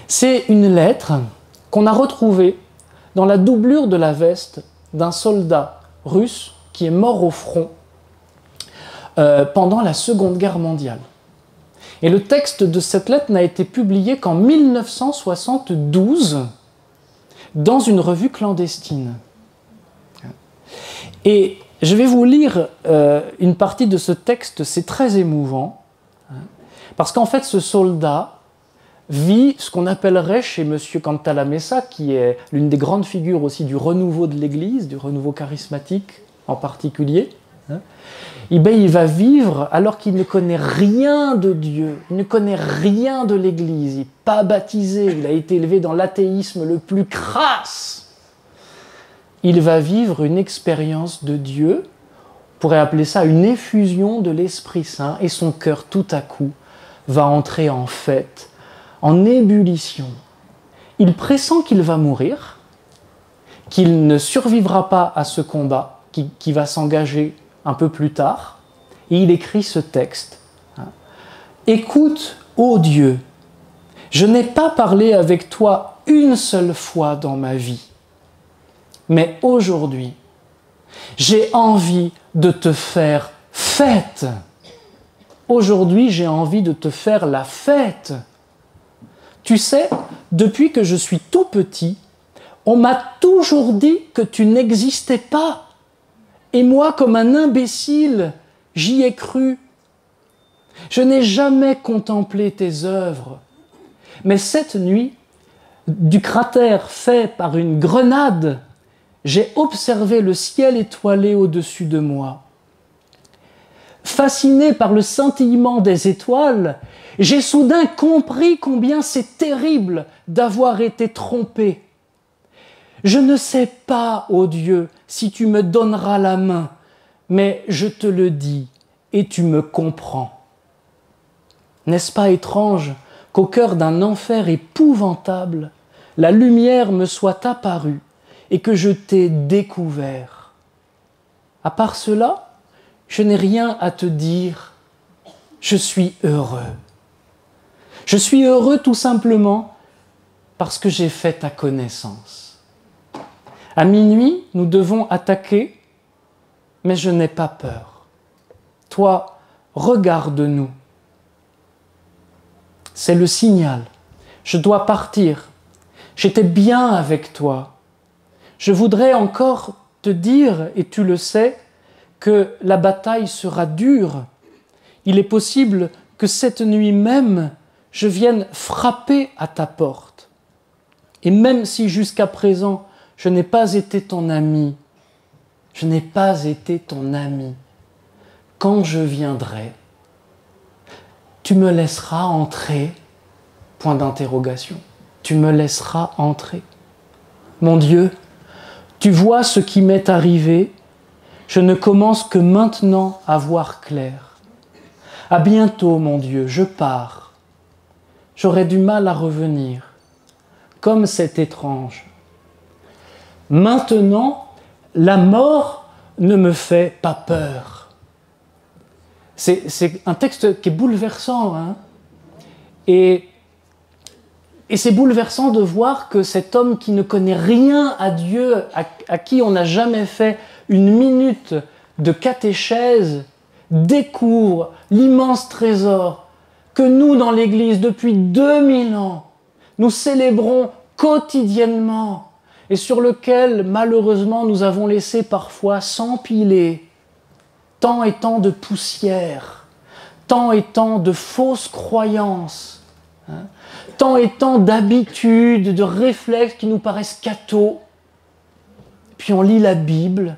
C'est une lettre qu'on a retrouvée dans la doublure de la veste d'un soldat russe qui est mort au front pendant la Seconde Guerre mondiale. Et le texte de cette lettre n'a été publié qu'en 1972 dans une revue clandestine. Et je vais vous lire une partie de ce texte, c'est très émouvant, parce qu'en fait ce soldat vit ce qu'on appellerait chez M. Cantalamessa, qui est l'une des grandes figures aussi du renouveau de l'Église, du renouveau charismatique en particulier, il va vivre alors qu'il ne connaît rien de Dieu, il ne connaît rien de l'Église, il n'est pas baptisé, il a été élevé dans l'athéisme le plus crasse. Il va vivre une expérience de Dieu, on pourrait appeler ça une effusion de l'Esprit Saint, et son cœur tout à coup va entrer en fête, en ébullition. Il pressent qu'il va mourir, qu'il ne survivra pas à ce combat, qui va s'engager un peu plus tard, et il écrit ce texte. Écoute, ô Dieu, je n'ai pas parlé avec toi une seule fois dans ma vie, mais aujourd'hui, j'ai envie de te faire fête. Aujourd'hui, j'ai envie de te faire la fête. Tu sais, depuis que je suis tout petit, on m'a toujours dit que tu n'existais pas. Et moi, comme un imbécile, j'y ai cru. Je n'ai jamais contemplé tes œuvres. Mais cette nuit, du cratère fait par une grenade, j'ai observé le ciel étoilé au-dessus de moi. Fasciné par le scintillement des étoiles, j'ai soudain compris combien c'est terrible d'avoir été trompé. Je ne sais pas, ô Dieu, si tu me donneras la main, mais je te le dis et tu me comprends. N'est-ce pas étrange qu'au cœur d'un enfer épouvantable, la lumière me soit apparue et que je t'ai découvert? À part cela, je n'ai rien à te dire. Je suis heureux. Je suis heureux tout simplement parce que j'ai fait ta connaissance. À minuit, nous devons attaquer, mais je n'ai pas peur. Toi, regarde-nous. C'est le signal. Je dois partir. J'étais bien avec toi. je voudrais encore te dire, et tu le sais, que la bataille sera dure. Il est possible que cette nuit même, je vienne frapper à ta porte. Et même si jusqu'à présent, je n'ai pas été ton ami, je n'ai pas été ton ami, quand je viendrai, tu me laisseras entrer, point d'interrogation, tu me laisseras entrer. Mon Dieu, tu vois ce qui m'est arrivé, je ne commence que maintenant à voir clair. À bientôt, mon Dieu, je pars. J'aurai du mal à revenir. Comme c'est étrange. Maintenant, la mort ne me fait pas peur. C'est un texte qui est bouleversant, hein. Et c'est bouleversant de voir que cet homme qui ne connaît rien à Dieu, à qui on n'a jamais fait une minute de catéchèse, découvre l'immense trésor que nous, dans l'Église, depuis 2000 ans, nous célébrons quotidiennement et sur lequel, malheureusement, nous avons laissé parfois s'empiler tant et tant de poussière, tant et tant de fausses croyances, hein, tant et tant d'habitudes, de réflexes qui nous paraissent cathos. Puis on lit la Bible,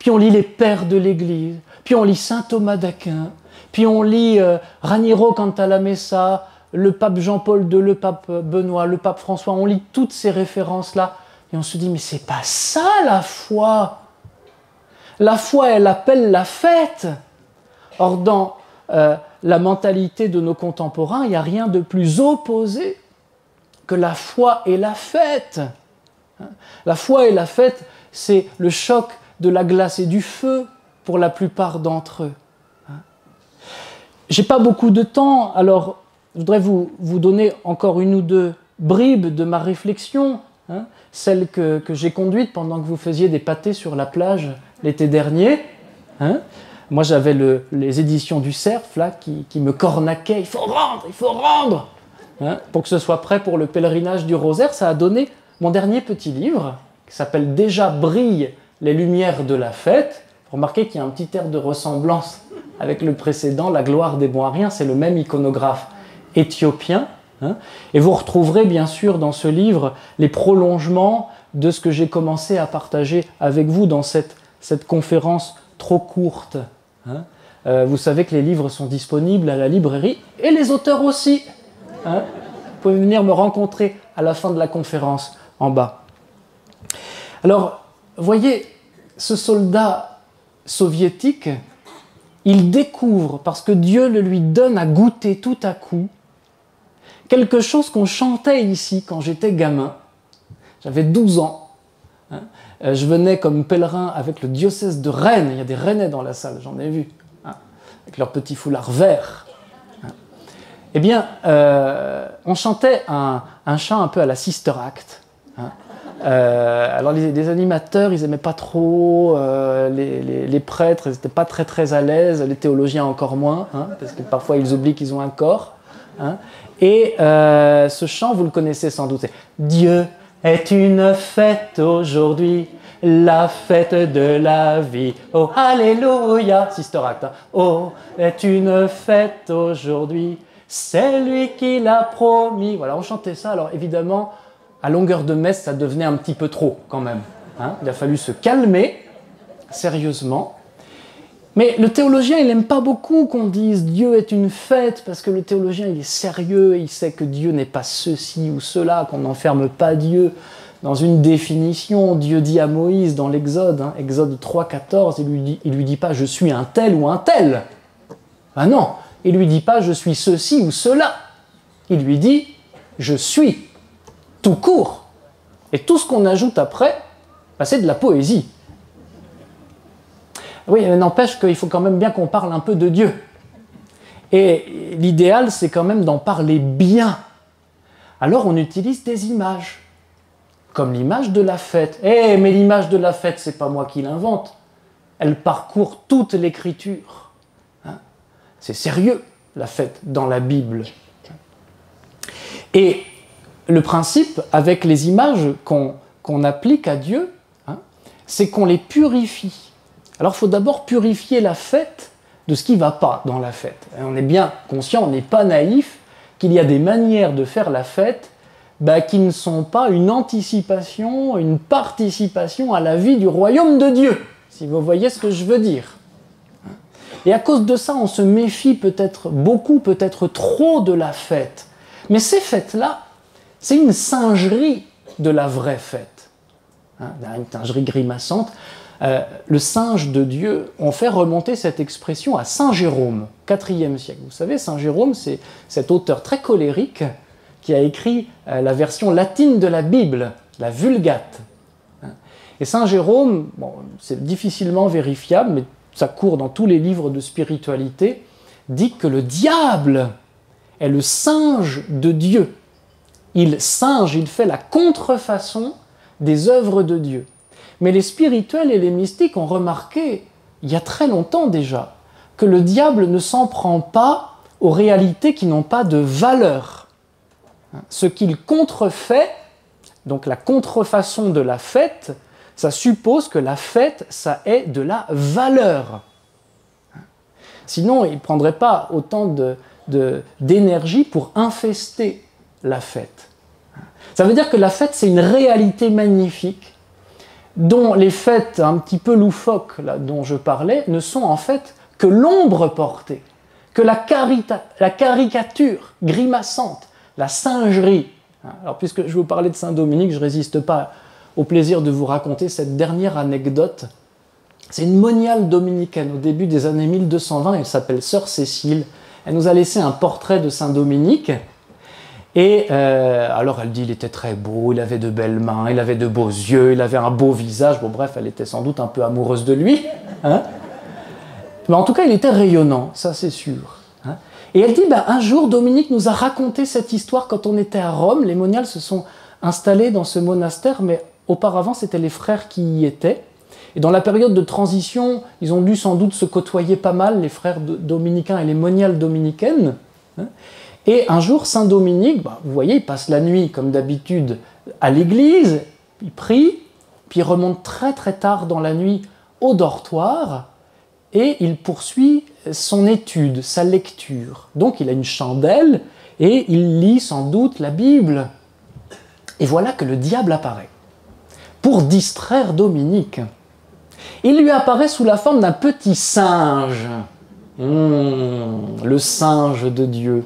puis on lit les pères de l'Église, puis on lit saint Thomas d'Aquin, puis on lit Raniero Cantalamessa, le pape Jean-Paul II, le pape Benoît, le pape François, on lit toutes ces références-là, et on se dit, mais c'est pas ça la foi. La foi, elle appelle la fête. Or, dans la mentalité de nos contemporains, il n'y a rien de plus opposé que la foi et la fête. La foi et la fête, c'est le choc de la glace et du feu pour la plupart d'entre eux. J'ai pas beaucoup de temps, alors je voudrais vous donner encore une ou deux bribes de ma réflexion, hein, celle que j'ai conduite pendant que vous faisiez des pâtés sur la plage l'été dernier. Hein. Moi, j'avais les éditions du Cerf là, qui me cornaquaient. Il faut rendre hein, pour que ce soit prêt pour le pèlerinage du Rosaire. Ça a donné mon dernier petit livre qui s'appelle « Déjà brillent les lumières de la fête ». Remarquez qu'il y a un petit air de ressemblance avec le précédent, La gloire des Moiriens. C'est le même iconographe éthiopien. Hein. Et vous retrouverez bien sûr dans ce livre les prolongements de ce que j'ai commencé à partager avec vous dans cette conférence trop courte. Hein. Vous savez que les livres sont disponibles à la librairie et les auteurs aussi. Hein. Vous pouvez venir me rencontrer à la fin de la conférence en bas. Alors, voyez, ce soldat soviétique, il découvre, parce que Dieu le lui donne à goûter tout à coup, quelque chose qu'on chantait ici quand j'étais gamin. J'avais 12 ans. Hein. Je venais comme pèlerin avec le diocèse de Rennes. Il y a des Rennais dans la salle, j'en ai vu, hein, avec leurs petits foulards verts. Hein. Eh bien, on chantait un chant un peu à la Sister Act. Hein. Alors les animateurs, ils n'aimaient pas trop, les prêtres, ils n'étaient pas très à l'aise, les théologiens encore moins, hein, parce que parfois ils oublient qu'ils ont un corps. Hein. Et ce chant, vous le connaissez sans doute, c'est « Dieu est une fête aujourd'hui, la fête de la vie. Oh, alléluia !» Sister Act. Hein. « Oh, est une fête aujourd'hui, c'est lui qui l'a promis. » Voilà, on chantait ça. Alors évidemment, à longueur de messe, ça devenait un petit peu trop quand même. Hein. Il a fallu se calmer, sérieusement. Mais le théologien, il n'aime pas beaucoup qu'on dise « Dieu est une fête » parce que le théologien, il est sérieux, il sait que Dieu n'est pas ceci ou cela, qu'on n'enferme pas Dieu dans une définition. Dieu dit à Moïse dans l'Exode, hein, Exode 3,14, il lui dit pas « Je suis un tel ou un tel ». Ah non, il lui dit pas « Je suis ceci ou cela ». Il lui dit « Je suis ». Tout court. Et tout ce qu'on ajoute après, bah, c'est de la poésie. Oui, mais n'empêche qu'il faut quand même bien qu'on parle un peu de Dieu. Et l'idéal, c'est quand même d'en parler bien. Alors on utilise des images, comme l'image de la fête. Eh, mais l'image de la fête, c'est pas moi qui l'invente. Elle parcourt toute l'Écriture. Hein. C'est sérieux, la fête, dans la Bible. Et le principe, avec les images qu'on applique à Dieu, hein, c'est qu'on les purifie. Alors il faut d'abord purifier la fête de ce qui ne va pas dans la fête. Et on est bien conscient, on n'est pas naïf, qu'il y a des manières de faire la fête qui ne sont pas une anticipation, une participation à la vie du royaume de Dieu, si vous voyez ce que je veux dire. Et à cause de ça, on se méfie peut-être beaucoup, peut-être trop de la fête. Mais ces fêtes-là, c'est une singerie de la vraie fête. Une singerie grimaçante. Le singe de Dieu, on fait remonter cette expression à Saint Jérôme, IVe siècle. Vous savez, Saint Jérôme, c'est cet auteur très colérique qui a écrit la version latine de la Bible, la Vulgate. Et Saint Jérôme, c'est difficilement vérifiable, mais ça court dans tous les livres de spiritualité, dit que le diable est le singe de Dieu. Il singe, il fait la contrefaçon des œuvres de Dieu. Mais les spirituels et les mystiques ont remarqué, il y a très longtemps déjà, que le diable ne s'en prend pas aux réalités qui n'ont pas de valeur. Ce qu'il contrefait, donc la contrefaçon de la fête, ça suppose que la fête, ça ait de la valeur. Sinon, il ne prendrait pas autant d'énergie pour infester la fête. Ça veut dire que la fête, c'est une réalité magnifique, dont les fêtes un petit peu loufoques là, dont je parlais, ne sont en fait que l'ombre portée, que la caricature grimaçante, la singerie. Alors, puisque je vous parlais de Saint-Dominique, je ne résiste pas au plaisir de vous raconter cette dernière anecdote. C'est une moniale dominicaine au début des années 1220, elle s'appelle Sœur Cécile. Elle nous a laissé un portrait de Saint-Dominique. Et alors elle dit il était très beau, il avait de belles mains, il avait de beaux yeux, il avait un beau visage. Bon bref, elle était sans doute un peu amoureuse de lui. Mais en tout cas, il était rayonnant, ça c'est sûr. Et elle dit, un jour, Dominique nous a raconté cette histoire quand on était à Rome. Les moniales se sont installés dans ce monastère, mais auparavant, c'était les frères qui y étaient. Et dans la période de transition, ils ont dû sans doute se côtoyer pas mal, les frères dominicains et les moniales dominicaines. Et un jour, Saint Dominique, vous voyez, il passe la nuit, comme d'habitude, à l'église, il prie, puis il remonte très très tard dans la nuit au dortoir, et il poursuit son étude, sa lecture. Donc il a une chandelle, et il lit sans doute la Bible. Et voilà que le diable apparaît, pour distraire Dominique. Il lui apparaît sous la forme d'un petit singe, le singe de Dieu.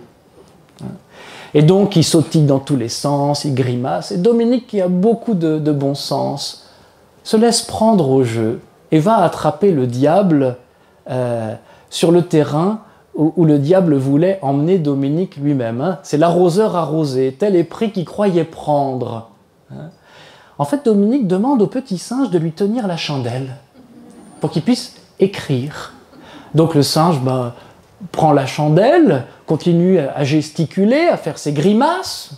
Et donc il sautille dans tous les sens, il grimace, et Dominique, qui a beaucoup de bon sens, se laisse prendre au jeu et va attraper le diable sur le terrain où le diable voulait emmener Dominique lui-même. C'est l'arroseur arrosé, tel est pris qu'il croyait prendre. En fait, Dominique demande au petit singe de lui tenir la chandelle pour qu'il puisse écrire. Donc le singe prend la chandelle, continue à gesticuler, à faire ses grimaces.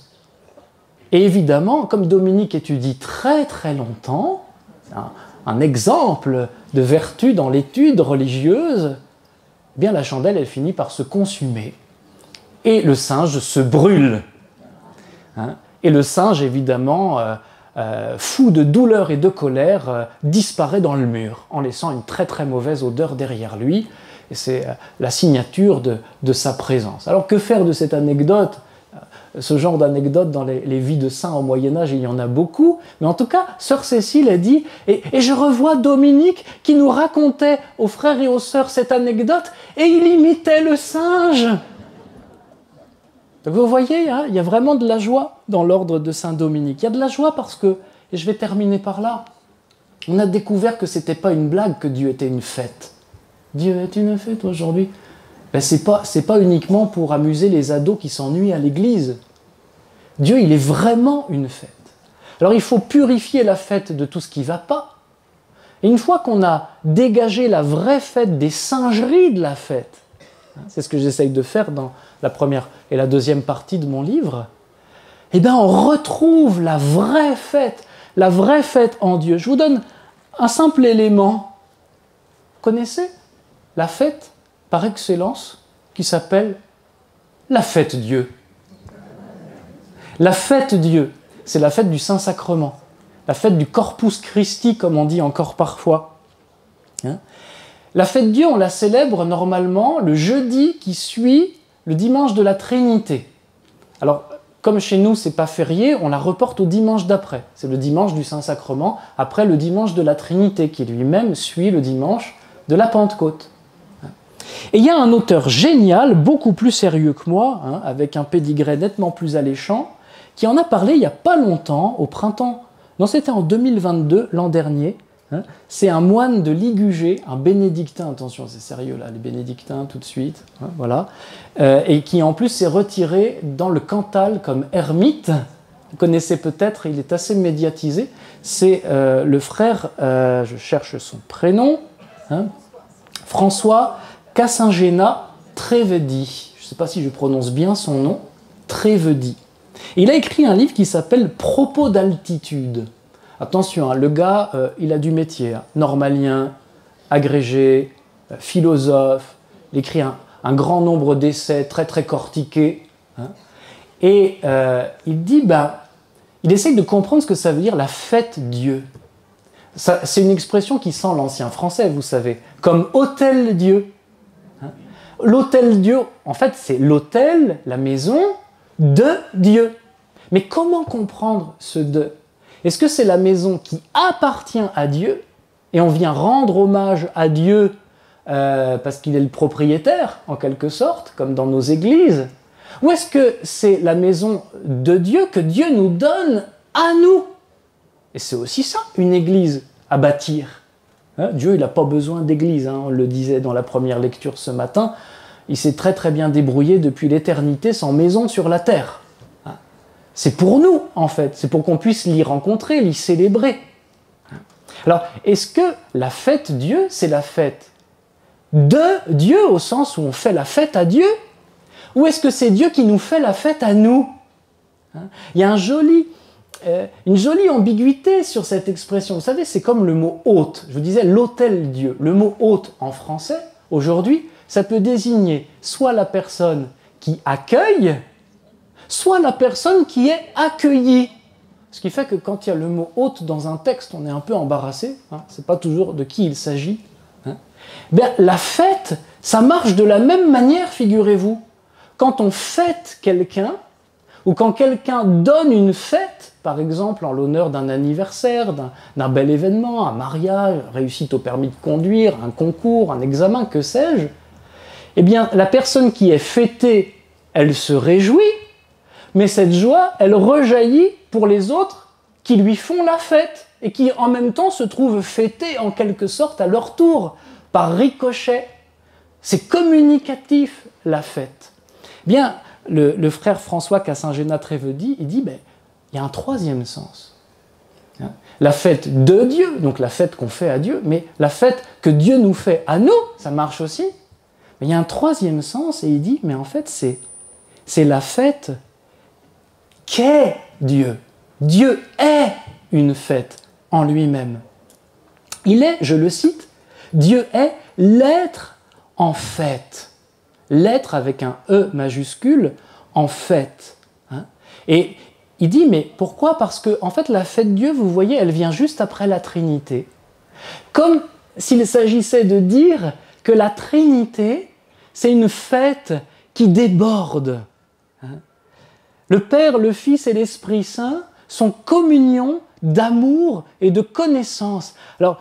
Et évidemment, comme Dominique étudie très très longtemps, un exemple de vertu dans l'étude religieuse, eh bien la chandelle, elle finit par se consumer. Et le singe se brûle. Et le singe, évidemment, fou de douleur et de colère, disparaît dans le mur, en laissant une très très mauvaise odeur derrière lui. Et c'est la signature de sa présence. Alors que faire de cette anecdote ? Ce genre d'anecdote dans les vies de saints au Moyen-Âge, il y en a beaucoup. Mais en tout cas, Sœur Cécile a dit, et je revois Dominique qui nous racontait aux frères et aux sœurs cette anecdote, et il imitait le singe. Donc vous voyez, il y a vraiment de la joie dans l'ordre de Saint-Dominique. Il y a de la joie parce que, et je vais terminer par là, on a découvert que ce n'était pas une blague que Dieu était une fête. Dieu est une fête aujourd'hui. C'est pas uniquement pour amuser les ados qui s'ennuient à l'église. Dieu, il est vraiment une fête. Alors il faut purifier la fête de tout ce qui ne va pas. Et une fois qu'on a dégagé la vraie fête des singeries de la fête, c'est ce que j'essaye de faire dans la première et la deuxième partie de mon livre, eh bien on retrouve la vraie fête en Dieu. Je vous donne un simple élément. Vous connaissez la fête par excellence qui s'appelle la fête Dieu. La fête Dieu, c'est la fête du Saint-Sacrement. la fête du Corpus Christi, comme on dit encore parfois. Hein? La fête Dieu, on la célèbre normalement le jeudi qui suit le dimanche de la Trinité. Alors, comme chez nous, c'est pas férié, on la reporte au dimanche d'après. C'est le dimanche du Saint-Sacrement, après le dimanche de la Trinité, qui lui-même suit le dimanche de la Pentecôte. Et il y a un auteur génial, beaucoup plus sérieux que moi, hein, avec un pédigré nettement plus alléchant, qui en a parlé il n'y a pas longtemps, au printemps. Non, c'était en 2022, l'an dernier. Hein. C'est un moine de Ligugé, un bénédictin, attention, c'est sérieux là, les bénédictins tout de suite, hein, voilà, et qui en plus s'est retiré dans le Cantal comme ermite. Vous connaissez peut-être, il est assez médiatisé. C'est le frère, je cherche son prénom, hein, François Cassingena Trivedi. Je ne sais pas si je prononce bien son nom, Trivedi. Il a écrit un livre qui s'appelle Propos d'altitude. Attention, hein, le gars, il a du métier, hein, normalien, agrégé, philosophe, il écrit un grand nombre d'essais très très cortiqués. Hein, et il dit, il essaye de comprendre ce que ça veut dire la fête Dieu. C'est une expression qui sent l'ancien français, vous savez, comme hôtel Dieu. Hein, l'hôtel Dieu, en fait, c'est l'hôtel, la maison de Dieu. Mais comment comprendre ce de? Est-ce que c'est la maison qui appartient à Dieu et on vient rendre hommage à Dieu parce qu'il est le propriétaire, en quelque sorte, comme dans nos églises? Ou est-ce que c'est la maison de Dieu que Dieu nous donne à nous? Et c'est aussi ça, une église à bâtir. Hein, Dieu, il n'a pas besoin d'église, hein, on le disait dans la première lecture ce matin. Il s'est très très bien débrouillé depuis l'éternité sans maison sur la terre. C'est pour nous, en fait. C'est pour qu'on puisse l'y rencontrer, l'y célébrer. Alors, est-ce que la fête Dieu, c'est la fête de Dieu, au sens où on fait la fête à Dieu? Ou est-ce que c'est Dieu qui nous fait la fête à nous? Il y a une jolie ambiguïté sur cette expression. Vous savez, c'est comme le mot hôte. Je vous disais l'hôtel Dieu. Le mot hôte en français, aujourd'hui, ça peut désigner soit la personne qui accueille, soit la personne qui est accueillie. Ce qui fait que quand il y a le mot hôte dans un texte, on est un peu embarrassé. Hein, c'est pas toujours de qui il s'agit. Hein. La fête, ça marche de la même manière, figurez-vous. Quand on fête quelqu'un, ou quand quelqu'un donne une fête, par exemple en l'honneur d'un anniversaire, d'un bel événement, un mariage, réussite au permis de conduire, un concours, un examen, que sais-je, eh bien, la personne qui est fêtée, elle se réjouit, mais cette joie, elle rejaillit pour les autres qui lui font la fête et qui en même temps se trouvent fêtés en quelque sorte à leur tour, par ricochet. C'est communicatif, la fête. Bien, le frère François Cassingena Trivedi, il dit, il y a un troisième sens. Hein, la fête de Dieu, donc la fête qu'on fait à Dieu, mais la fête que Dieu nous fait à nous, ça marche aussi. Mais il y a un troisième sens, et il dit, mais en fait, c'est la fête qu'est Dieu. Dieu est une fête en lui-même. Il est, je le cite, Dieu est l'être en fait. L'être avec un E majuscule en fait. Hein. Et il dit, mais pourquoi? Parce que, en fait, la fête Dieu, vous voyez, elle vient juste après la Trinité. Comme s'il s'agissait de dire que la Trinité, c'est une fête qui déborde. Hein. Le Père, le Fils et l'Esprit Saint sont communion d'amour et de connaissance. Alors,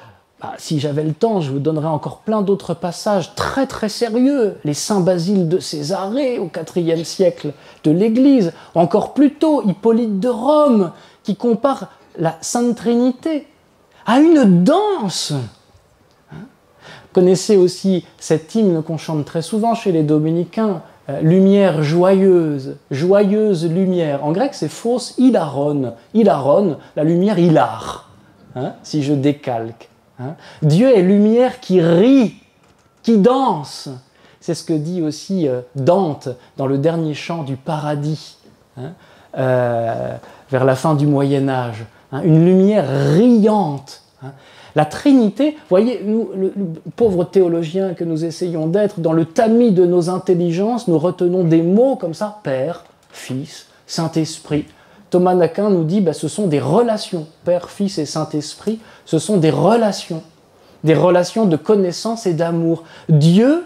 si j'avais le temps, je vous donnerais encore plein d'autres passages très très sérieux. Les Saints Basile de Césarée au IVe siècle de l'Église, encore plus tôt, Hippolyte de Rome, qui compare la Sainte Trinité à une danse. Vous connaissez aussi cet hymne qu'on chante très souvent chez les dominicains, lumière joyeuse, joyeuse lumière. En grec, c'est phos hilaron. Hilaron, la lumière hilare, hein, si je décalque. Hein. Dieu est lumière qui rit, qui danse. C'est ce que dit aussi Dante dans le dernier chant du paradis, hein, vers la fin du Moyen-Âge. Hein, une lumière riante. Hein. La Trinité, vous voyez, nous, le pauvre théologien que nous essayons d'être, dans le tamis de nos intelligences, nous retenons des mots comme ça, Père, Fils, Saint-Esprit. Thomas d'Aquin nous dit, ce sont des relations, Père, Fils et Saint-Esprit, ce sont des relations de connaissance et d'amour. Dieu,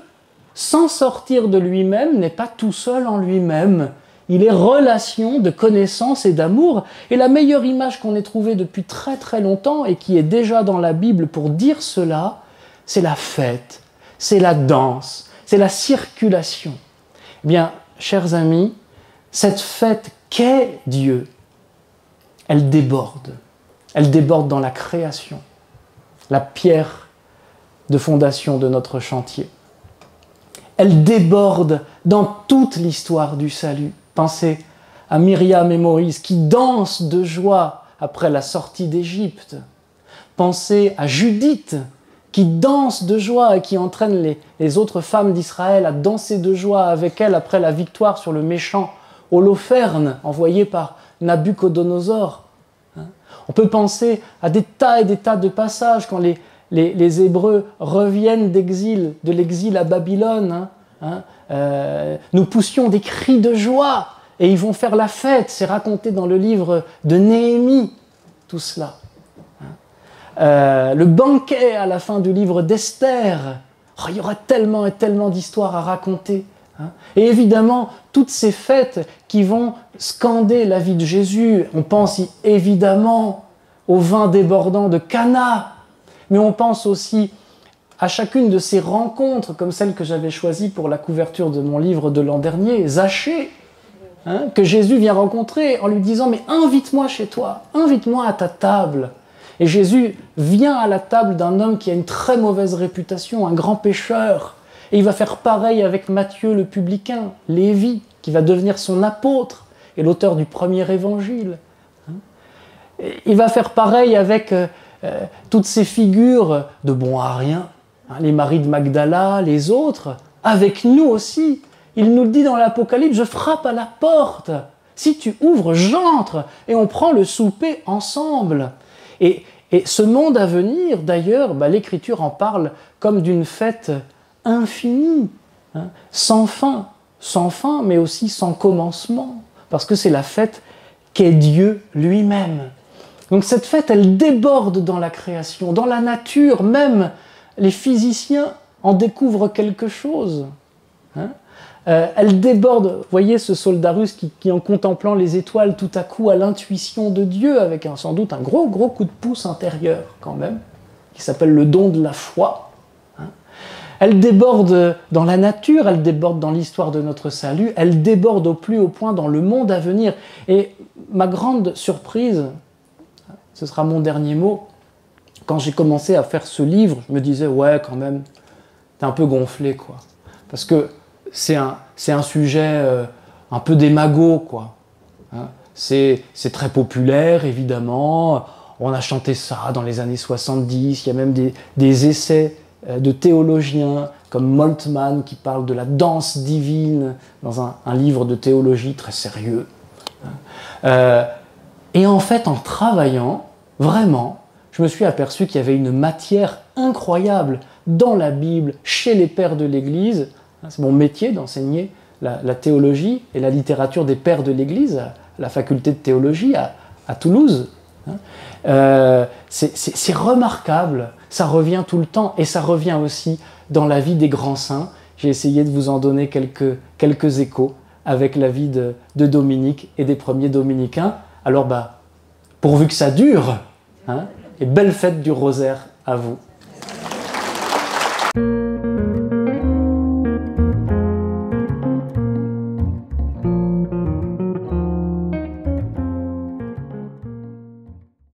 sans sortir de lui-même, n'est pas tout seul en lui-même. Il est relation de connaissance et d'amour. Et la meilleure image qu'on ait trouvée depuis très très longtemps et qui est déjà dans la Bible pour dire cela, c'est la fête, c'est la danse, c'est la circulation. Eh bien, chers amis, cette fête qu'est Dieu, elle déborde dans la création, la pierre de fondation de notre chantier. Elle déborde dans toute l'histoire du salut. Pensez à Myriam et Moïse qui dansent de joie après la sortie d'Égypte. Pensez à Judith qui danse de joie et qui entraîne les autres femmes d'Israël à danser de joie avec elle après la victoire sur le méchant Holoferne envoyé par Nabuchodonosor. On peut penser à des tas et des tas de passages quand les Hébreux reviennent de l'exil à Babylone. Nous poussions des cris de joie et ils vont faire la fête. C'est raconté dans le livre de Néhémie, tout cela. Le banquet à la fin du livre d'Esther. Il y aura tellement et tellement d'histoires à raconter. Et évidemment, toutes ces fêtes qui vont scander la vie de Jésus, on pense évidemment au vin débordant de Cana, mais on pense aussi à chacune de ces rencontres, comme celle que j'avais choisie pour la couverture de mon livre de l'an dernier, Zachée, que Jésus vient rencontrer en lui disant « Mais invite-moi chez toi, invite-moi à ta table ». Et Jésus vient à la table d'un homme qui a une très mauvaise réputation, un grand pécheur. Et il va faire pareil avec Matthieu le publicain, Lévi, qui va devenir son apôtre et l'auteur du premier évangile. Il va faire pareil avec toutes ces figures de bons à rien, les maris de Magdala, les autres, avec nous aussi. Il nous le dit dans l'Apocalypse, je frappe à la porte. Si tu ouvres, j'entre et on prend le souper ensemble. Et ce monde à venir, d'ailleurs, l'Écriture en parle comme d'une fête infinie, sans fin, mais aussi sans commencement, parce que c'est la fête qu'est Dieu lui-même. Donc cette fête, elle déborde dans la création, dans la nature, même les physiciens en découvrent quelque chose. Elle déborde, vous voyez ce soldat russe qui en contemplant les étoiles, tout à coup a l'intuition de Dieu, avec sans doute un gros coup de pouce intérieur quand même, qui s'appelle le don de la foi. Elle déborde dans la nature, elle déborde dans l'histoire de notre salut, elle déborde au plus haut point dans le monde à venir. Et ma grande surprise, ce sera mon dernier mot, quand j'ai commencé à faire ce livre, je me disais, ouais, quand même, t'es un peu gonflé, quoi. Parce que c'est un sujet un peu démago, quoi. C'est très populaire, évidemment. On a chanté ça dans les années 70. Il y a même des essais de théologiens comme Moltmann qui parlent de la danse divine dans un livre de théologie très sérieux. Et en fait, en travaillant, vraiment, je me suis aperçu qu'il y avait une matière incroyable dans la Bible, chez les pères de l'Église. C'est mon métier d'enseigner la théologie et la littérature des pères de l'Église à la faculté de théologie à Toulouse. C'est remarquable, ça revient tout le temps et ça revient aussi dans la vie des grands saints. J'ai essayé de vous en donner quelques échos avec la vie de Dominique et des premiers dominicains. Alors pourvu que ça dure, et belle fête du rosaire à vous.